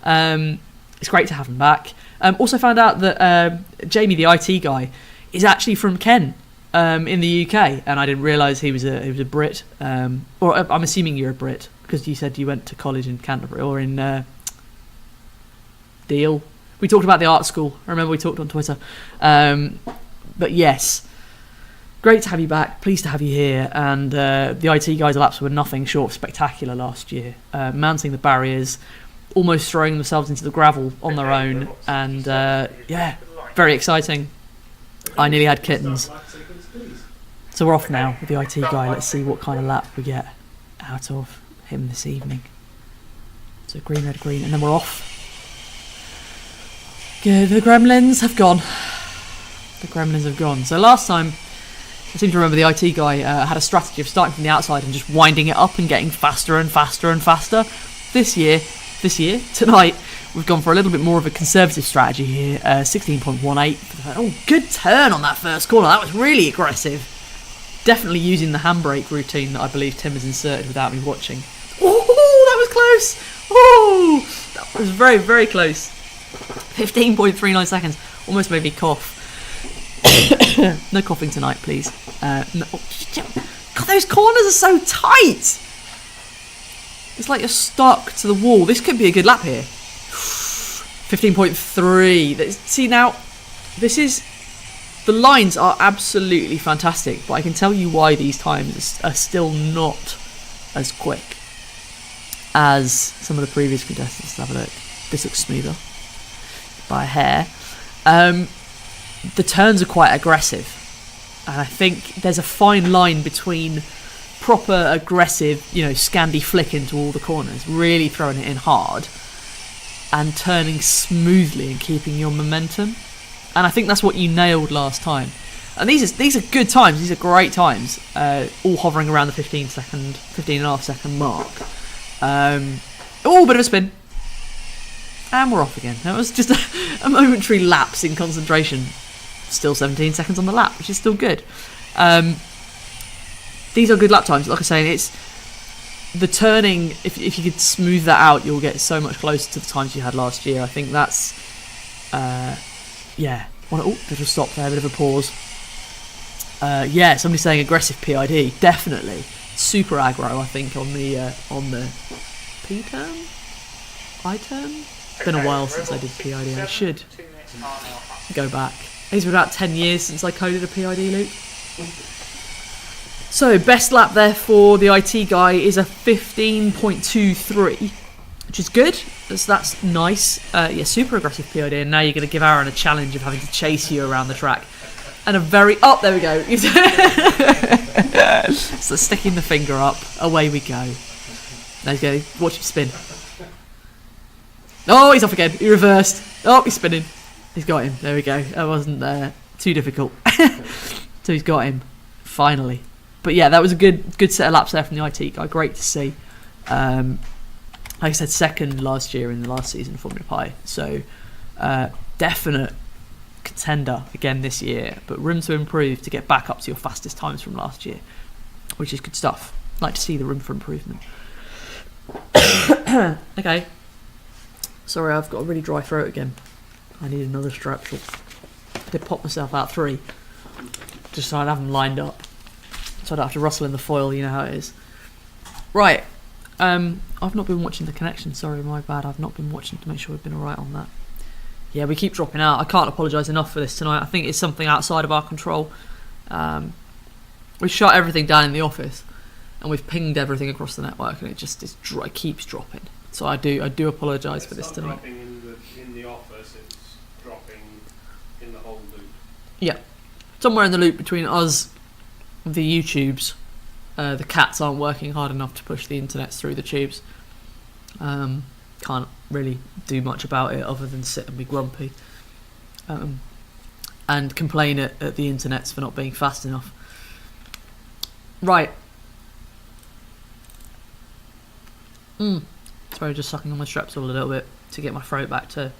It's great to have him back. Also found out that Jamie, the IT guy, is actually from Kent. In the UK, and I didn't realise he was a Brit. Or I'm assuming you're a Brit because you said you went to college in Canterbury or in Deal. We talked about the art school. I remember we talked on Twitter. But yes, great to have you back. Pleased to have you here. And the IT guys' laps were nothing short of spectacular last year, mounting the barriers, almost throwing themselves into the gravel on their own, and yeah, very exciting. I nearly had kittens. So we're off now with the IT guy. Let's see what kind of lap we get out of him this evening. So green, red, green, and then we're off. Good, the gremlins have gone. The gremlins have gone. So last time, I seem to remember the IT guy had a strategy of starting from the outside and just winding it up and getting faster and faster and faster. This year, tonight, we've gone for a little bit more of a conservative strategy here. 16.18. Oh, good turn on that first corner. That was really aggressive. Definitely using the handbrake routine that I believe Tim has inserted without me watching. Oh, that was close. Oh, that was very, very close. 15.39 seconds. Almost made me cough. No coughing tonight, please. No. God, those corners are so tight. It's like you're stuck to the wall. This could be a good lap here. 15.3. See, now, this is... The lines are absolutely fantastic, but I can tell you why these times are still not as quick as some of the previous contestants. Let's have a look. This looks smoother by a hair. The turns are quite aggressive, and I think there's a fine line between proper aggressive, Scandi flick into all the corners, really throwing it in hard, and turning smoothly and keeping your momentum. And I think that's what you nailed last time. And these are good times. These are great times. All hovering around the 15 and a half second mark. Oh, bit of a spin. And we're off again. That was just a momentary lapse in concentration. Still 17 seconds on the lap, which is still good. These are good lap times. Like I say, it's the turning. If you could smooth that out, you'll get so much closer to the times you had last year. I think that's, yeah. Oh, bit of a stop there, bit of a pause. Yeah, somebody saying aggressive PID, definitely super aggro. I think on the P term, I term. It's been a while since I did PID. I should 2 minutes are now up. go back. It's been about 10 years since I coded a PID loop. So best lap there for the IT guy is a 15.23, which is good. That's nice. Yeah, super aggressive PID, and now you're going to give Aaron a challenge of having to chase you around the track. And a very... Oh, there we go. So sticking the finger up. Away we go. There you go. Watch him spin. Oh, he's off again. He reversed. Oh, he's spinning. He's got him. There we go. That wasn't too difficult. So he's got him. Finally. But yeah, that was a good set of laps there from the IT guy. Great to see. Like I said, second last year in the last season of Formula Pi. So definite contender again this year, but room to improve to get back up to your fastest times from last year, which is good stuff. Like to see the room for improvement. Okay, sorry, I've got a really dry throat again. I need another strepsil. I did pop myself out 3 just so I'd have them lined up so I don't have to rustle in the foil. You know how it is. Right, I've not been watching the connection. Sorry, my bad. I've not been watching to make sure we've been alright on that. Yeah, we keep dropping out. I can't apologise enough for this tonight. I think it's something outside of our control. We've shut everything down in the office, and we've pinged everything across the network, and it keeps dropping. So I do apologise for this It's tonight. not dropping in the office, it's dropping in the whole loop. Yeah, somewhere in the loop between us, the YouTubes, the cats aren't working hard enough to push the internet through the tubes. Can't really do much about it other than sit and be grumpy and complain at the internets for not being fast enough. Right. Sorry, just sucking on my strepsil a little bit to get my throat back to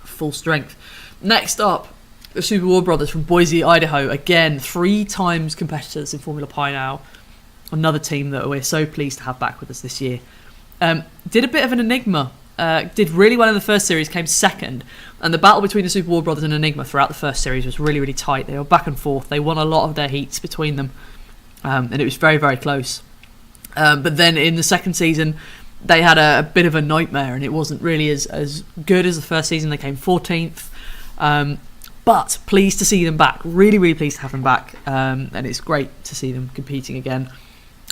full strength. Next up, the Super War Brothers from Boise, Idaho. Again, 3 times competitors in Formula Pi now. Another team that we're so pleased to have back with us this year. Did a bit of an Enigma. Did really well in the first series, came second. And the battle between the Super War Brothers and Enigma throughout the first series was really, really tight. They were back and forth. They won a lot of their heats between them. And it was very, very close. But then in the second season, they had a bit of a nightmare, and it wasn't really as good as the first season. They came 14th. But pleased to see them back. Really, really pleased to have them back. And it's great to see them competing again.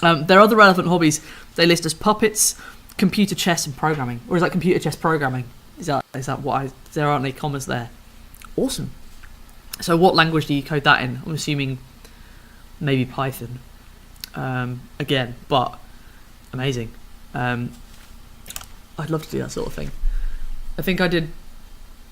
Their other relevant hobbies, they list as puppets, computer chess and programming. Or is that computer chess programming? Is that what there aren't any commas there? Awesome. So what language do you code that in? I'm assuming maybe Python. Again, but amazing. I'd love to do that sort of thing. I think I did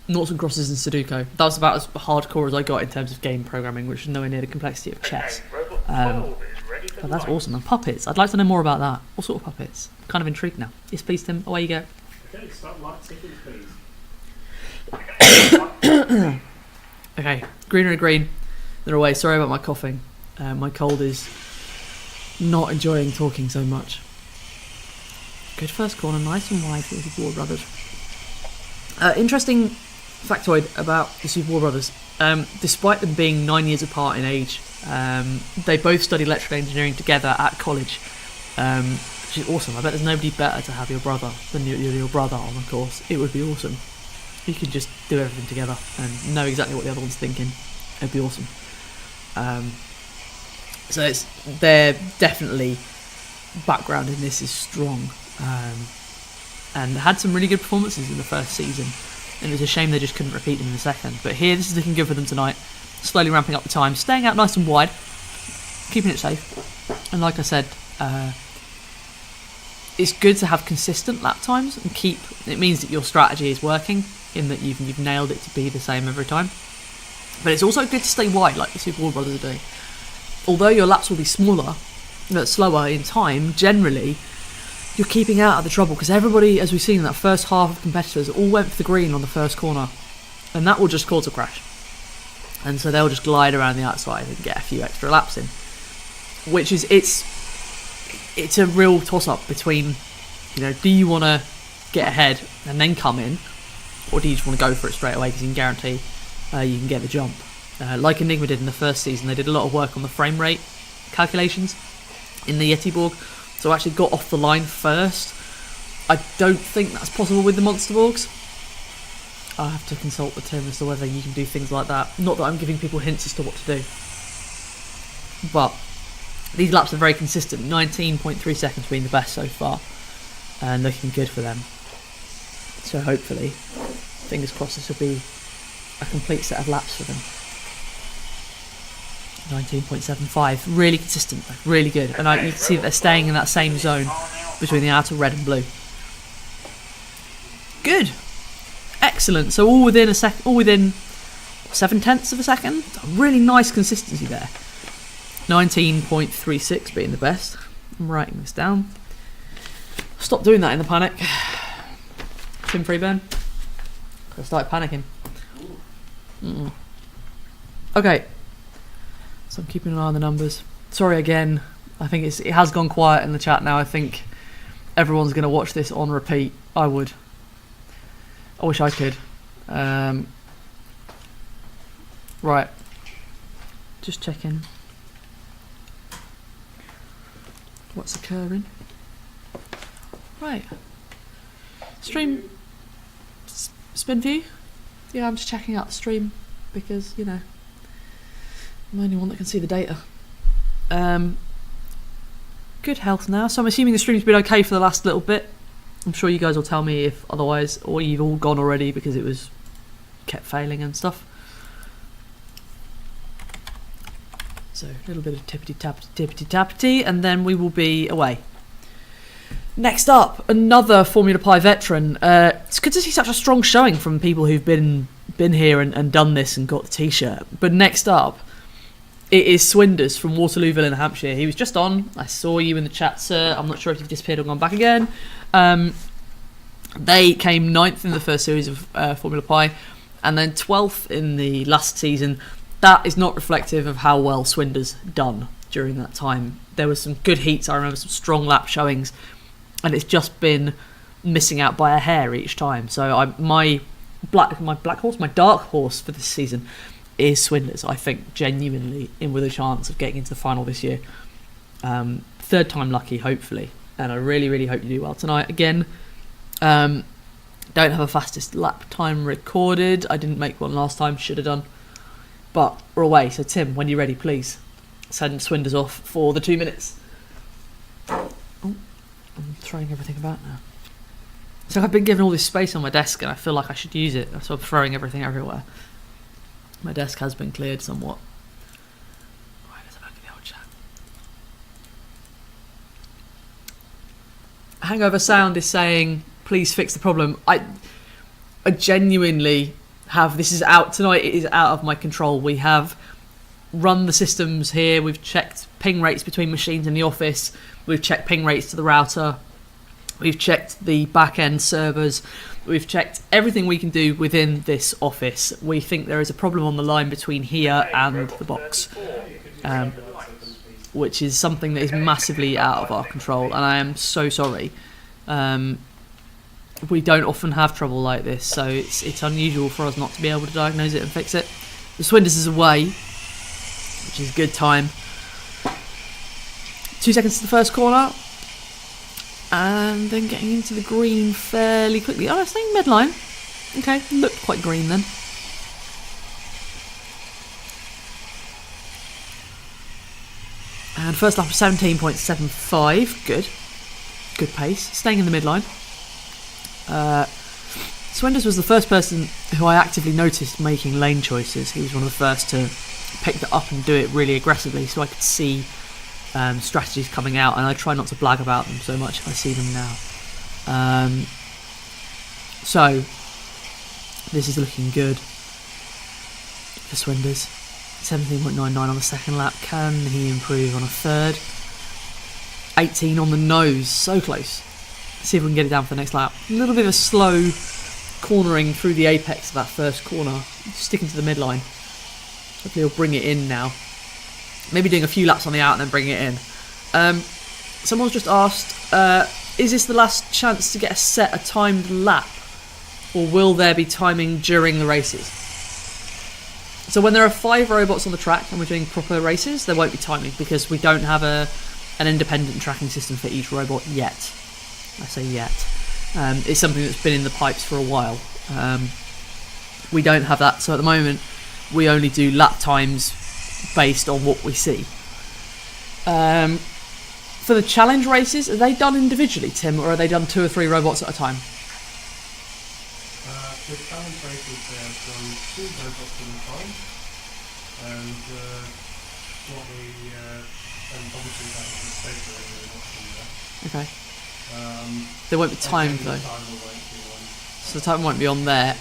noughts and crosses and Sudoku. That was about as hardcore as I got in terms of game programming, which is nowhere near the complexity of chess. Okay, robot 12 is ready for But that's lights. awesome. And puppets. I'd like to know more about that. What sort of puppets? I'm kind of intrigued now. Yes, please, Tim. Away you go. Okay, start light ticking, please. Okay, green and a green. They're away. Sorry about my coughing. My cold is not enjoying talking so much. Good first corner, nice and wide for the Super War Brothers. Interesting factoid about the Super War Brothers. Despite them being 9 years apart in age, they both studied electrical engineering together at college, which is awesome. I bet there's nobody better to have your brother than your brother on the course. It would be awesome. You could just do everything together and know exactly what the other one's thinking. It'd be awesome. So they're definitely background in this is strong, and had some really good performances in the first season. And it was a shame they just couldn't repeat them in the second. But here, this is looking good for them tonight. Slowly ramping up the time, staying out nice and wide, keeping it safe. And like I said, it's good to have consistent lap times and keep. It means that your strategy is working, in that you've nailed it to be the same every time. But it's also good to stay wide, like the Super Ball Brothers are doing. Although your laps will be slower in time, generally you're keeping out of the trouble, because everybody, as we've seen in that first half of competitors, all went for the green on the first corner, and that will just cause a crash. And so they'll just glide around the outside and get a few extra laps in, which is it's a real toss-up between, do you want to get ahead and then come in, or do you just want to go for it straight away because you can guarantee you can get the jump. Like Enigma did in the first season, they did a lot of work on the frame rate calculations in the Yeti Borg, so I actually got off the line first. I don't think that's possible with the Monster Borgs. I'll have to consult with Tim as to whether you can do things like that. Not that I'm giving people hints as to what to do, but these laps are very consistent. 19.3 seconds being the best so far, and looking good for them. So hopefully, fingers crossed, this will be a complete set of laps for them. 19.75, really consistent, really good, and you can see that they're staying in that same zone between the outer red and blue. Good, excellent. So all within 7/10 of a second. A really nice consistency there. 19.36 being the best. I'm writing this down. Stop doing that in the panic. Tim Freeburn. I started panicking. Okay. So I'm keeping an eye on the numbers. Sorry again. I think it has gone quiet in the chat now. I think everyone's going to watch this on repeat. I would. I wish I could. Right. Just checking. What's occurring? Right. Stream spin view? Yeah, I'm just checking out the stream because, I'm the only one that can see the data. Good health now, so I'm assuming the stream's been okay for the last little bit. I'm sure you guys will tell me if otherwise, or you've all gone already because it was kept failing and stuff. So a little bit of tippity-tappity, and then we will be away. Next up, another Formula Pi veteran. It's good to see such a strong showing from people who've been here and done this and got the t-shirt. But next up, it is Swinders from Waterlooville in Hampshire. He was just on. I saw you in the chat, sir. I'm not sure if you've disappeared or gone back again. They came 9th in the first series of Formula Pi, and then 12th in the last season. That is not reflective of how well Swinders done during that time. There was some good heats. I remember some strong lap showings, and it's just been missing out by a hair each time. So my dark horse for this season is Swinders. I think genuinely in with a chance of getting into the final this year. Third time lucky, hopefully, and I really, really hope you do well tonight. Again, don't have a fastest lap time recorded. I didn't make one last time, should have done. But we're away, so Tim, when you're ready, please send Swinders off for the 2 minutes. Oh, I'm throwing everything about now. So I've been given all this space on my desk and I feel like I should use it, so I'm throwing everything everywhere. My desk has been cleared somewhat. Right, let's have a look at the old chat. Hangover Sound is saying, please fix the problem. I genuinely have, this is out tonight, it is out of my control. We have run the systems here, we've checked ping rates between machines in the office, we've checked ping rates to the router, we've checked the back-end servers, we've checked everything we can do within this office. We think there is a problem on the line between here and the box, which is something that is massively out of our control, and I am so sorry. We don't often have trouble like this, so it's unusual for us not to be able to diagnose it and fix it. The Swinders is away, which is a good time. 2 seconds to the first corner, and then getting into the green fairly quickly. Oh, I was saying midline. Okay, looked quite green then. And first lap of 17.75, good pace, staying in the midline. Swinders was the first person who I actively noticed making lane choices. He was one of the first to pick that up and do it really aggressively, so I could see strategies coming out, and I try not to blag about them so much if I see them now. So this is looking good for Swinders. 17.99 on the second lap. Can he improve on a third? 18 on the nose, so close. Let's see if we can get it down for the next lap. A little bit of a slow cornering through the apex of that first corner, sticking to the midline. Hopefully he'll bring it in now. Maybe doing a few laps on the out and then bringing it in. Someone's just asked, is this the last chance to get a timed lap? Or will there be timing during the races? So when there are 5 robots on the track and we're doing proper races, there won't be timing because we don't have an independent tracking system for each robot yet. I say yet. It's something that's been in the pipes for a while. We don't have that, so at the moment we only do lap times based on what we see. For the challenge races, are they done individually, Tim, or are they done 2 or 3 robots at a time? The challenge races, they're done 2 robots at a time, and what we and obviously that is the stationary robots in there. Okay. They won't be timed though, so the time won't be on there.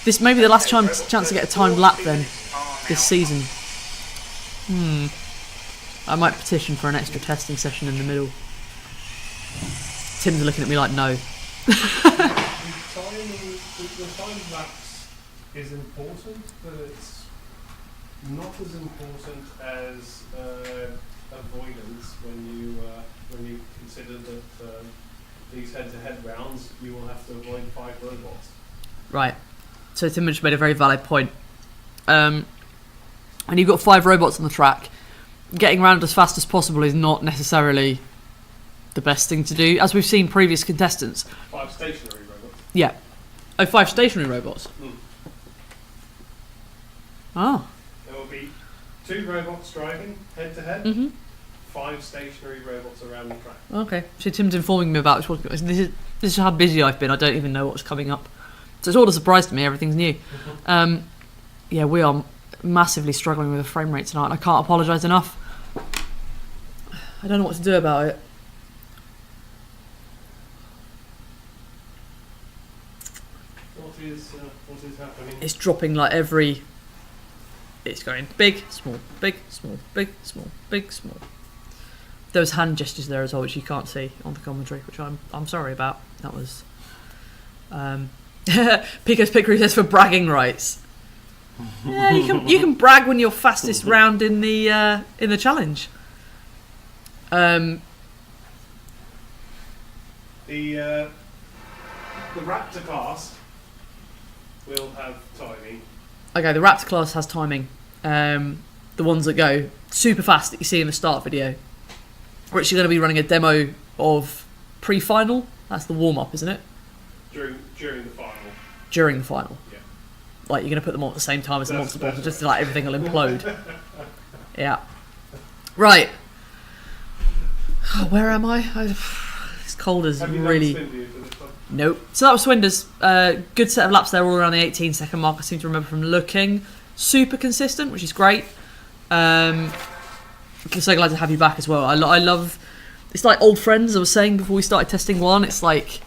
This may be the last chance to get a timed lap then this season. I might petition for an extra testing session in the middle. Tim's looking at me like no. The time lapse is important, but it's not as important as avoidance when you consider that these head-to-head rounds you will have to avoid 5 robots. Right. So Tim just made a very valid point. And you've got 5 robots on the track. Getting around as fast as possible is not necessarily the best thing to do, as we've seen previous contestants. 5 stationary robots. Yeah. Oh, 5 stationary robots. Oh. There will be 2 robots driving head-to-head. 5 stationary robots around the track. Okay. So Tim's informing me about this is how busy I've been. I don't even know what's coming up. So it's all a surprise to me. Everything's new. Yeah, we are massively struggling with the frame rate tonight. I can't apologise enough. I don't know what to do about it. What is happening? It's dropping like every... It's going big, small, big, small, big, small, big, small. There was hand gestures there as well, which you can't see on the commentary, which I'm sorry about. That was... Pico's Pickery says for bragging rights. Yeah, you can brag when you're fastest round in the challenge. The Raptor class will have timing. Okay, the Raptor class has timing. The ones that go super fast that you see in the start video. We're actually going to be running a demo of pre-final. That's the warm-up, isn't it? During the final. During the final. Yeah. Like, you're going to put them on at the same time as the Monster Balls, just like everything will implode. Yeah. Right. Oh, where am I? It's cold as really... Nope. So that was Swinders. Good set of laps there, all around the 18-second mark. I seem to remember from looking. Super consistent, which is great. I'm so glad to have you back as well. I love... It's like old friends, I was saying before we started testing one. It's like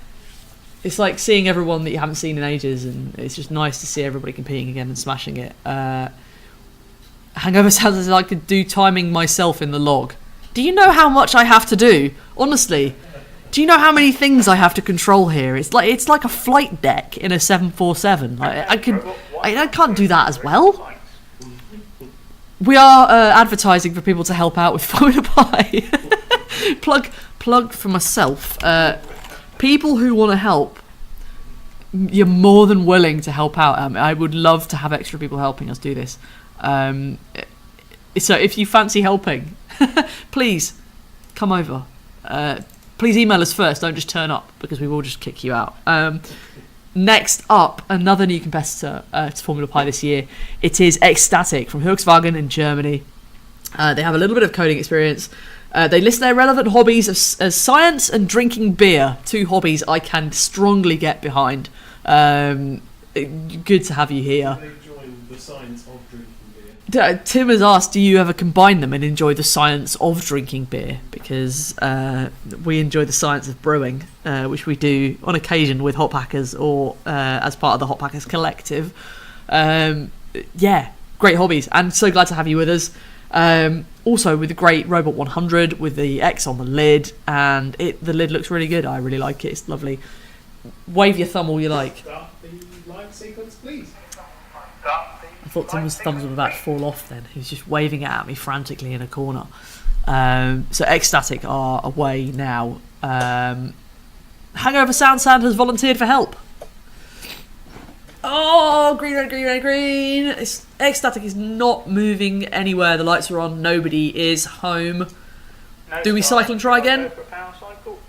seeing everyone that you haven't seen in ages, and it's just nice to see everybody competing again and smashing it. Hangover sounds as if I could do timing myself in the log. Do you know how much I have to do? Honestly, do you know how many things I have to control here? It's like a flight deck in a 747. Like, I can't do that as well. We are advertising for people to help out with Formula Pi. plug for myself. People who want to help, you're more than willing to help out. I would love to have extra people helping us do this. So if you fancy helping, please come over. Please email us first. Don't just turn up, because we will just kick you out. Next up, another new competitor to Formula Pi this year. It is Ecstatic from Volkswagen in Germany. They have a little bit of coding experience. They list their relevant hobbies as science and drinking beer. 2 hobbies I can strongly get behind. Good to have you here. They joined the science of drinking beer. Tim has asked, do you ever combine them and enjoy the science of drinking beer? Because we enjoy the science of brewing, which we do on occasion with Hot Packers or as part of the Hot Packers collective. Yeah, great hobbies, and so glad to have you with us. Also with the great Robot 100 with the X on the lid, and the lid looks really good. I really like it. It's lovely. Wave your thumb all you like. Start the light sequence, please. I thought Tim's thumbs were about to fall off then. He was just waving it at me frantically in a corner. So Ecstatic are away now. Hangover Sound has volunteered for help. Oh, green, red, green, red, green. Ecstatic is not moving anywhere. The lights are on. Nobody is home. No Do we start. cycle and try again? Go for a power cycle.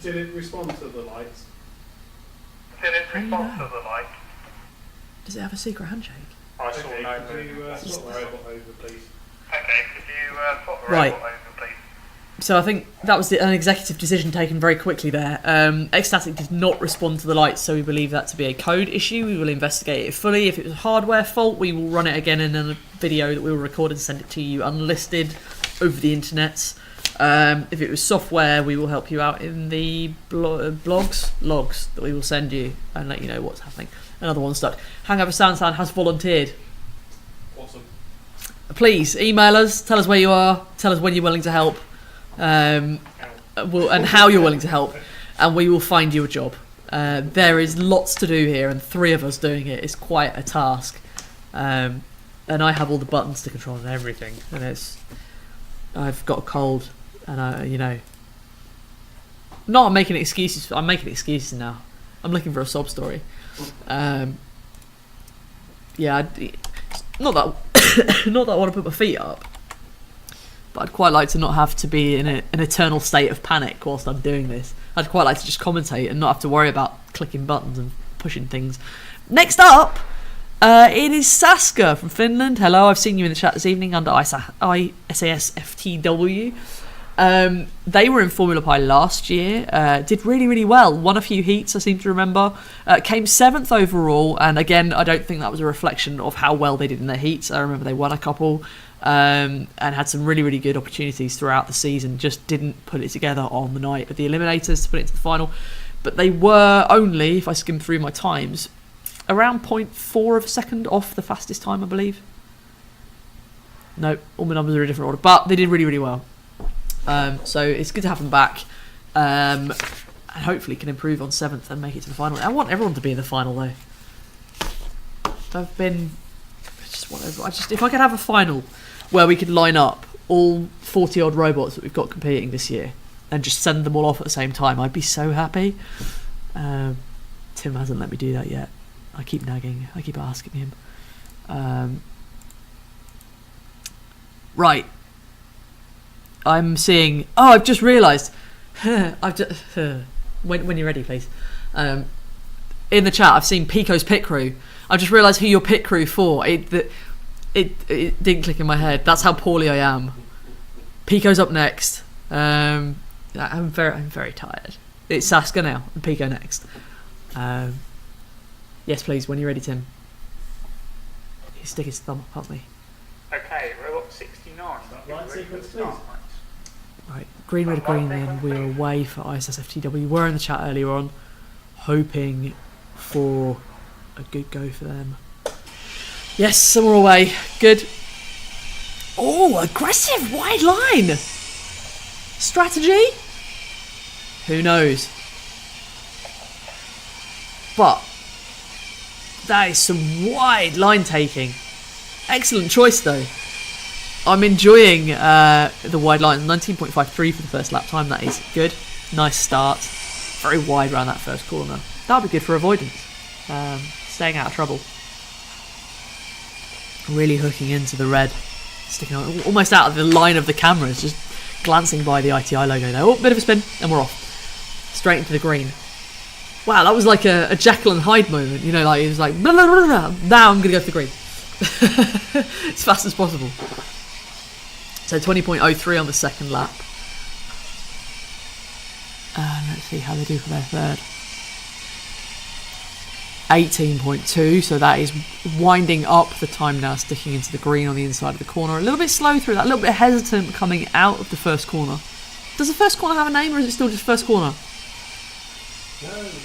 Did it respond to the lights? Did it respond to the light? Does it have a secret handshake? I saw Okay, no could you movement. swap the robot over, please? Okay, could you put the Right. robot over, please? So I think that was an executive decision taken very quickly there. Ecstatic did not respond to the lights, so we believe that to be a code issue. We will investigate it fully. If it was a hardware fault, we will run it again in a video that we will record and send it to you unlisted over the internet. If it was software, we will help you out in the logs that we will send you and let you know what's happening. Another one stuck. Hangover Sound has volunteered. Awesome. Please email us, tell us where you are, tell us when you're willing to help, and how you're willing to help, and we will find you a job. There is lots to do here, and 3 of us doing it is quite a task. And I have all the buttons to control and everything, and I've got a cold, and I'm making excuses. I'm making excuses now. I'm looking for a sob story. Yeah, not that not that I want to put my feet up, but I'd quite like to not have to be in an eternal state of panic whilst I'm doing this. I'd quite like to just commentate and not have to worry about clicking buttons and pushing things. Next up, it is Saska from Finland. Hello, I've seen you in the chat this evening under ISASFTW. They were in Formula Pi last year, did really, really well, won a few heats, I seem to remember, came 7th overall, and again, I don't think that was a reflection of how well they did in their heats. I remember they won a couple, and had some really, really good opportunities throughout the season, just didn't put it together on the night of the eliminators to put it into the final. But they were only, if I skim through my times, around 0.4 of a second off the fastest time, I believe. No, all my numbers are in a different order, but they did really, really well. So it's good to have them back, and hopefully can improve on 7th and make it to the final. I want everyone to be in the final though. If I could have a final where we could line up all 40 odd robots that we've got competing this year and just send them all off at the same time, I'd be so happy. Tim hasn't let me do that yet. I keep nagging, I keep asking him. Right. I'm seeing. Oh, I've just realised. When you're ready, please. In the chat, I've seen Pico's pit crew. I've just realised who your pit crew for. It didn't click in my head. That's how poorly I am. Pico's up next. I'm very tired. It's Saska now and Pico next. Yes, please. When you're ready, Tim. He's stick his thumb up at me. Okay, robot 69. Light sequence, please. Right, green, red, green then. We're away for ISSFTW. We were in the chat earlier on, hoping for a good go for them. Yes, some are away. Good. Oh, aggressive wide line. Strategy? Who knows? But that is some wide line taking. Excellent choice though. I'm enjoying the wide line. 19.53 for the first lap time. That is good. Nice start. Very wide around that first corner. That'll be good for avoidance. Staying out of trouble. Really hooking into the red. Sticking out, almost out of the line of the cameras. Just glancing by the ITI logo there. Oh, bit of a spin. And we're off. Straight into the green. Wow, that was like a Jekyll and Hyde moment. You know, like it was like, blah, blah, blah, blah. Now I'm going to go for the green. As fast as possible. So 20.03 on the second lap. Let's see how they do for their third. 18.2, so that is winding up the time now, sticking into the green on the inside of the corner. A little bit slow through that, a little bit hesitant coming out of the first corner. Does the first corner have a name, or is it still just first corner? No, we haven't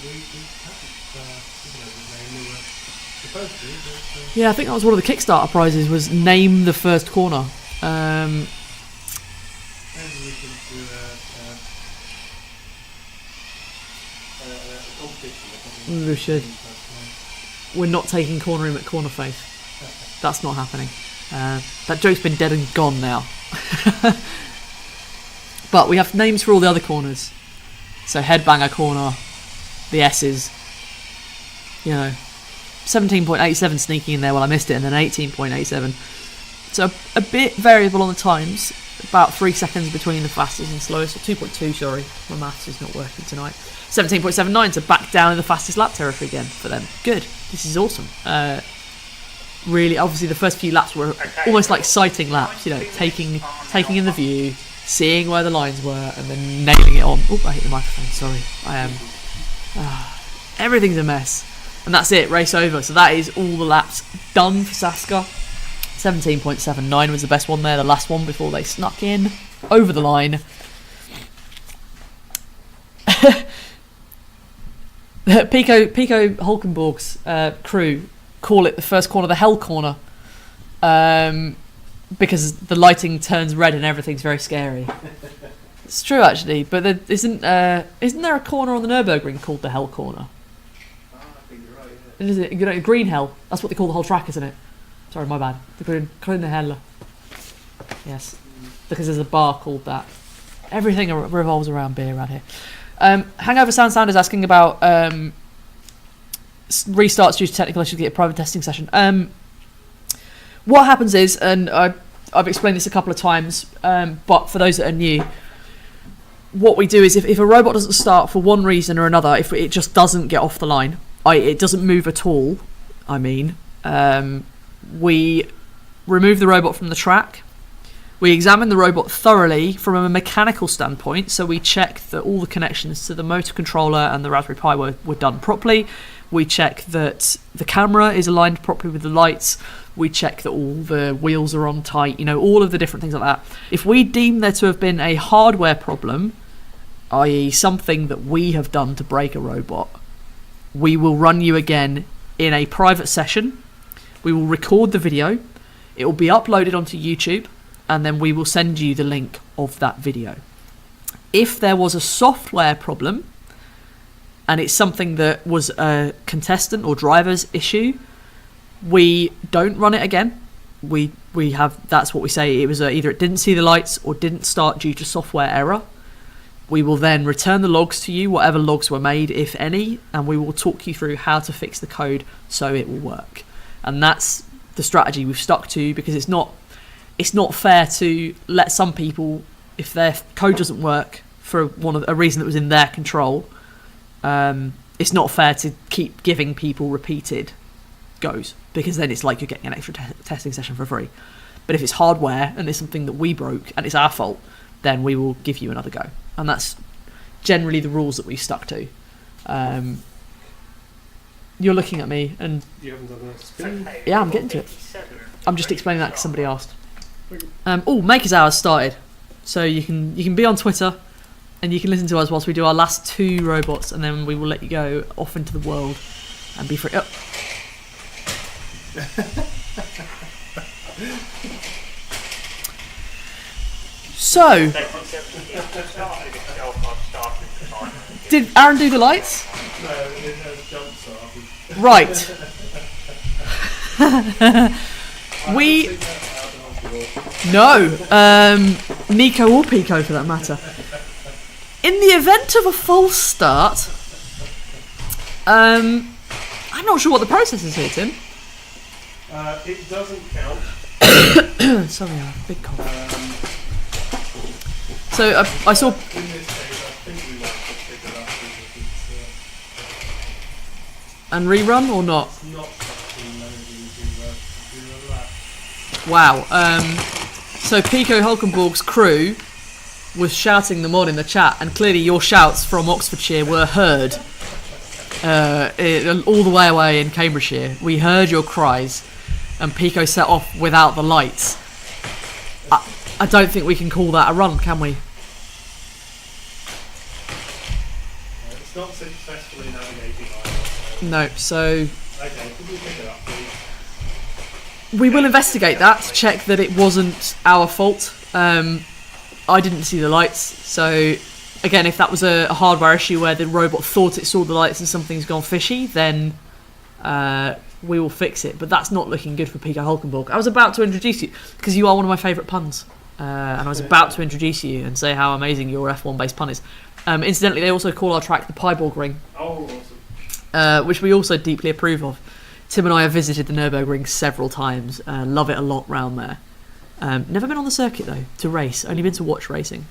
given it a name. We were supposed to, but Yeah, I think that was one of the Kickstarter prizes, was name the first corner. maybe we can do a competition or something. We should. We're not taking corner room at Corner Face. That's not happening. That joke's been dead and gone now. But we have names for all the other corners. So Headbanger Corner, the S's, 17.87 sneaking in there, well I missed it, and then 18.87. So a bit variable on the times, about 3 seconds between the fastest and slowest, or 2.2, sorry, my maths is not working tonight. 17.79, so back down in the fastest lap territory again for them. Good, this is awesome. Really, obviously the first few laps were almost like sighting laps, taking in the view, seeing where the lines were, and then nailing it on. Oh, I hit the microphone, sorry. I am... everything's a mess. And that's it, race over. So that is all the laps done for Saskia. 17.79 was the best one there, the last one before they snuck in over the line. Pico Hulkenborg's crew call it the first corner the hell corner, because the lighting turns red and everything's very scary. It's true actually, but isn't there a corner on the Nürburgring called the hell corner? I think you're right, Is it green hell? That's what they call the whole track, isn't it? Sorry, my bad. The green hell. Yes, because there's a bar called that. Everything revolves around beer around here. Hangover Sound is asking about restarts due to technical issues to get a private testing session. What happens is, and I've explained this a couple of times, but for those that are new, what we do is if a robot doesn't start for one reason or another, if it just doesn't get off the line, it doesn't move at all, we remove the robot from the track. We examine the robot thoroughly from a mechanical standpoint, so we check that all the connections to the motor controller and the Raspberry Pi were done properly. We check that the camera is aligned properly with the lights. We check that all the wheels are on tight, all of the different things like that. If we deem there to have been a hardware problem, i.e. something that we have done to break a robot, we will run you again in a private session. We will record the video. It will be uploaded onto YouTube, and then we will send you the link of that video. If there was a software problem, and it's something that was a contestant or driver's issue, we don't run it again. That's what we say. It was either it didn't see the lights or didn't start due to software error. We will then return the logs to you, whatever logs were made, if any, and we will talk you through how to fix the code so it will work. And that's the strategy we've stuck to, because it's not fair to let some people, if their code doesn't work for a reason that was in their control, it's not fair to keep giving people repeated goes, because then it's like you're getting an extra testing session for free. But if it's hardware and it's something that we broke and it's our fault, then we will give you another go. And that's generally the rules that we stuck to. You're looking at me and... You haven't done enough spin. Yeah, I'm getting to it. I'm just explaining that because somebody asked. Makers Hours started. So you can be on Twitter and you can listen to us whilst we do our last 2 robots, and then we will let you go off into the world and be free. Oh. So, did Aaron do the lights? No, it has jump started. Right. Nico or Pico for that matter. In the event of a false start, I'm not sure what the process is here, Tim. It doesn't count. Sorry, I have a big cough. So I saw. In this case, I think we might have picked it up because it's And rerun or not? not touching managing to do a lap. Wow. So Pico Hulkenborg's crew was shouting them on in the chat, and clearly your shouts from Oxfordshire were heard. all the way away in Cambridgeshire. We heard your cries, and Pico set off without the lights. I don't think we can call that a run, can we? It's not successfully navigating either. No, so Okay, could you pick it up, please? we will investigate that to check that it wasn't our fault. I didn't see the lights, so again, if that was a hardware issue where the robot thought it saw the lights and something's gone fishy, then we will fix it. But that's not looking good for Pico Hulkenborg. I was about to introduce you, because you are one of my favourite puns, and I was about to introduce you and say how amazing your F1-based pun is. Incidentally, they also call our track the Pyborg Ring, Oh, awesome. which we also deeply approve of. Tim and I have visited the Nürburgring several times, love it a lot round there. Never been on the circuit though, to race, only been to watch racing.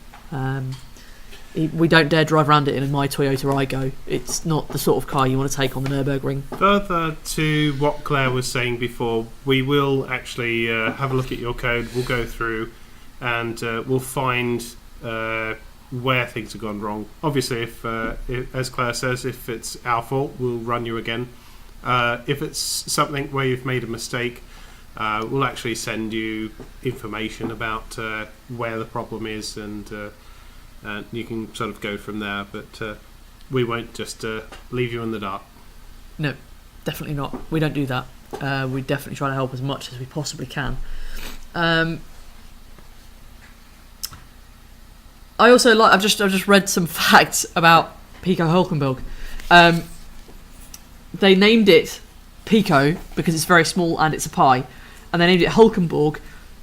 We don't dare drive around it in my Toyota Aygo. It's not the sort of car you want to take on the Nürburgring. Further to what Claire was saying before, we will actually have a look at your code. We'll go through and we'll find where things have gone wrong. Obviously, if as Claire says, if it's our fault, we'll run you again. If it's something where you've made a mistake, we'll actually send you information about where the problem is, and you can sort of go from there. But we won't just leave you in the dark. No, definitely not. We don't do that. We definitely try to help as much as we possibly can. I also I've just read some facts about Pico Hulkenberg. They named it Pico because it's very small and it's a pie, and they named it Hulkenborg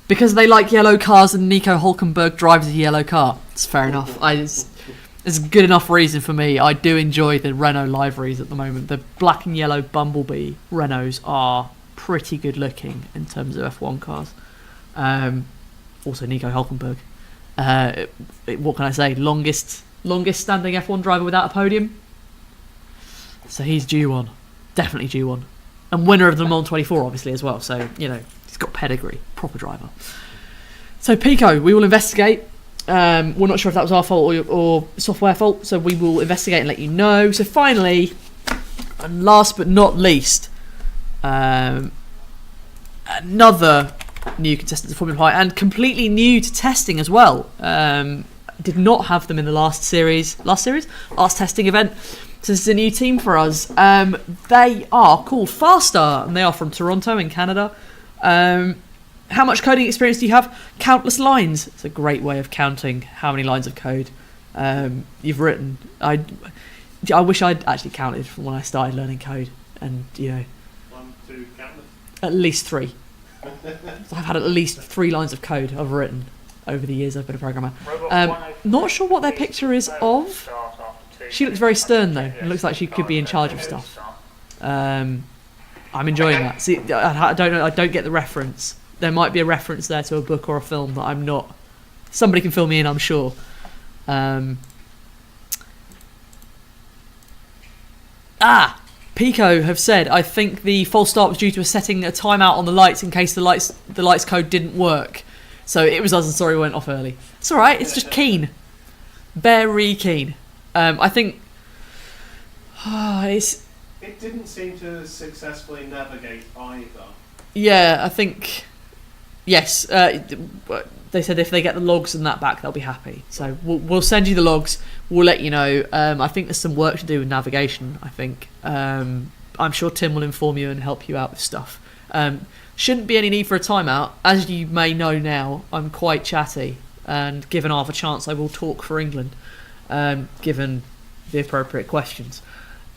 because they like yellow cars and Nico Hulkenberg drives a yellow car. It's fair enough. It's a good enough reason for me. I do enjoy the Renault liveries at the moment. The black and yellow Bumblebee Renaults are pretty good looking in terms of F1 cars. Also Nico Hulkenberg. What can I say? Longest standing F1 driver without a podium. So he's due one. Definitely due one. And winner of the Le Mans 24 obviously as well. So, you know, he's got pedigree. Proper driver. So Pico, we will investigate. We're not sure if that was our fault or software fault. So we will investigate and let you know. So finally, and last but not least, another new contestant to Formula Pi and completely new to testing as well. Did not have them in the last testing event. So this is a new team for us. They are called Farstar, and they are from Toronto in Canada. How much coding experience do you have? Countless lines. It's a great way of counting how many lines of code you've written. I wish I'd actually counted from when I started learning code, and 1, 2, countless. at least 3. I've had at least 3 lines of code I've written over the years I've been a programmer. Not sure what their picture is of. She looks very stern though. It looks like she could be in charge of stuff. I'm enjoying that. See, I don't know. I don't get the reference. There might be a reference there to a book or a film that I'm not. Somebody can fill me in, I'm sure. Pico have said, I think the false start was due to setting a timeout on the lights in case the lights code didn't work. So it was us, and sorry we went off early. It's alright, it's just keen. Very keen. I think It didn't seem to successfully navigate either. Yeah, I think yes. They said if they get the logs and that back, they'll be happy. So we'll send you the logs. We'll let you know. I think there's some work to do with navigation. I think I'm sure Tim will inform you and help you out with stuff. Shouldn't be any need for a timeout. As you may know now, I'm quite chatty, and given half a chance, I will talk for England, given the appropriate questions.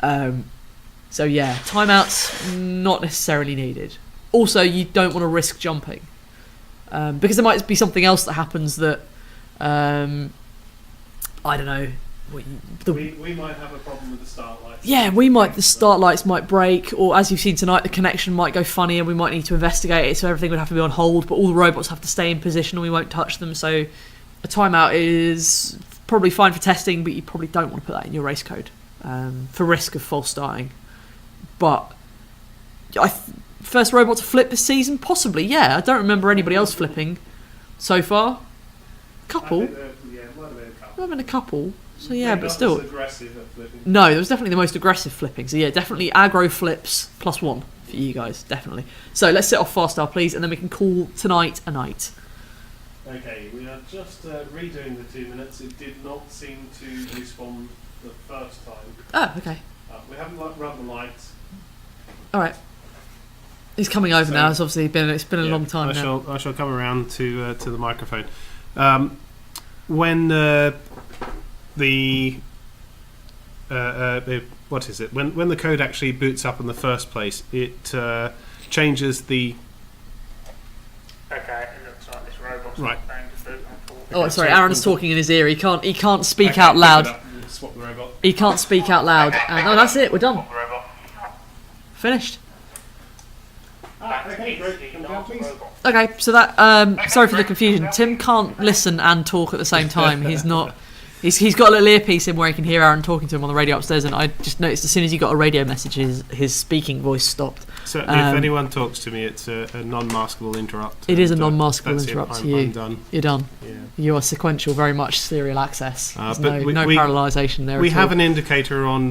So yeah, timeouts not necessarily needed. Also, you don't want to risk jumping, because there might be something else that happens that I don't know. We might have a problem with the start lights. Yeah, the start lights might break, or as you've seen tonight, the connection might go funny, and we might need to investigate it. So everything would have to be on hold, but all the robots have to stay in position, and we won't touch them. So a timeout is probably fine for testing, but you probably don't want to put that in your race code for risk of false starting. But first robot to flip this season, possibly. Yeah, I don't remember anybody else flipping so far. Couple. Might have been a couple. Might have been a couple. So yeah, Maybe but not still. as aggressive at flipping. No, it was definitely the most aggressive flipping. So yeah, definitely aggro flips +1 for you guys, definitely. So let's set off Fast Star, please, and then we can call tonight a night. Okay, we are just redoing the 2 minutes. It did not seem to respond the first time. Oh, okay. We haven't run the lights. All right. He's coming over So- now. It's obviously been a Yeah, long time now. I shall come around to the microphone. When what is it? When the code actually boots up in the first place, it changes the Okay, it looks like this robot's Right. not going to boot, unfortunately. Oh, sorry. so- Aaron's talking in his ear. He can't speak Okay, out pick loud. it up and swap the robot. He can't speak out loud. And oh, that's it. We're done. The robot. Finished. Okay, great. Come down, please. Okay, so that sorry for the confusion. Tim can't listen and talk at the same time. He's not. He's got a little earpiece in where he can hear Aaron talking to him on the radio upstairs, and I just noticed as soon as he got a radio message, his speaking voice stopped. Certainly, if anyone talks to me, it's a non-maskable interrupt. It is a and, non-maskable that's it. interrupt to I'm you. done. You're done. Yeah. You are sequential, very much serial access. There's but no we- paralysation there. We at have all. an indicator on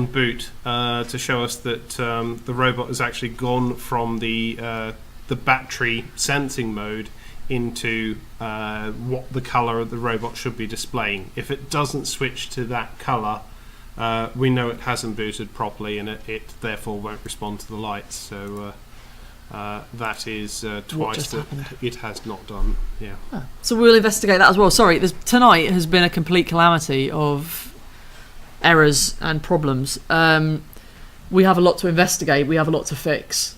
boot to show us that the robot has actually gone from the battery sensing mode into what the colour of the robot should be displaying. If it doesn't switch to that colour, we know it hasn't booted properly, and it therefore won't respond to the lights. So that is twice just that happened? it has not done. Yeah. So we'll investigate that as well. Sorry, tonight has been a complete calamity of errors and problems. We have a lot to investigate. We have a lot to fix,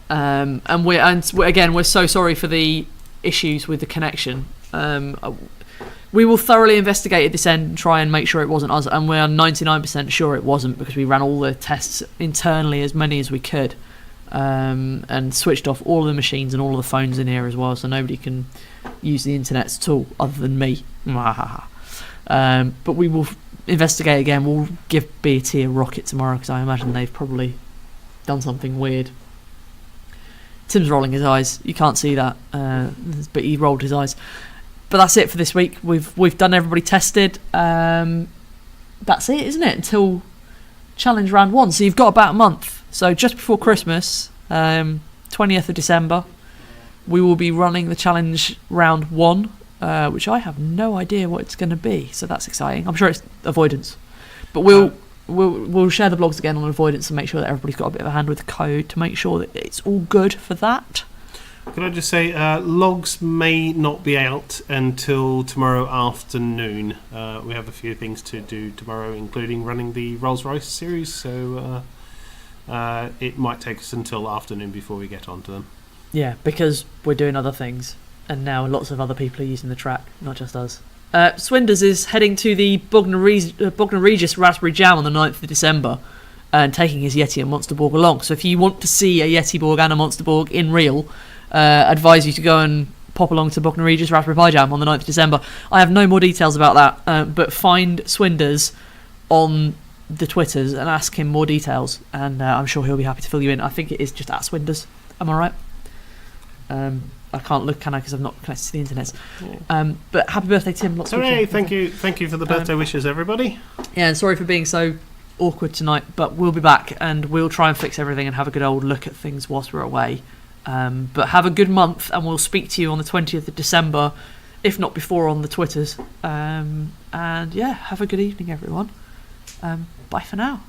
and we're so sorry for the issues with the connection. We will thoroughly investigate at this end and try and make sure it wasn't us, and we are 99% sure it wasn't, because we ran all the tests internally, as many as we could, and switched off all of the machines and all of the phones in here as well, so nobody can use the internet at all other than me. But we will investigate again. We'll give BT a rocket tomorrow, because I imagine they've probably done something weird. Tim's rolling his eyes. You can't see that, but he rolled his eyes. But that's it for this week. We've done everybody tested. That's it, isn't it? Until challenge round 1. So you've got about a month. So just before Christmas, 20th of December, we will be running the challenge round 1, which I have no idea what it's going to be. So that's exciting. I'm sure it's avoidance, but we'll share the blogs again on avoidance and make sure that everybody's got a bit of a hand with the code to make sure that it's all good for that. Could I just say, logs may not be out until tomorrow afternoon. We have a few things to do tomorrow, including running the Rolls-Royce series, so it might take us until afternoon before we get onto them. Yeah, because we're doing other things, and now lots of other people are using the track, not just us. Swinders is heading to the Bognor Regis Raspberry Jam on the 9th of December and taking his Yeti and Monster Borg along. So if you want to see a Yeti Borg and a Monster Borg in real, advise you to go and pop along to Bognor Regis Raspberry Pi Jam on the 9th of December. I have no more details about that, but find Swinders on the Twitters and ask him more details, and I'm sure he'll be happy to fill you in. I think it is just at Swinders. Am I right? I can't look, can I? Because I'm not connected to the internet. But happy birthday, Tim. Lots of Hooray! weekend. Thank you for the birthday wishes, everybody. Yeah, and sorry for being so awkward tonight, but we'll be back and we'll try and fix everything and have a good old look at things whilst we're away. But have a good month, and we'll speak to you on the 20th of December, if not before, on the Twitters. And yeah, have a good evening, everyone. Bye for now.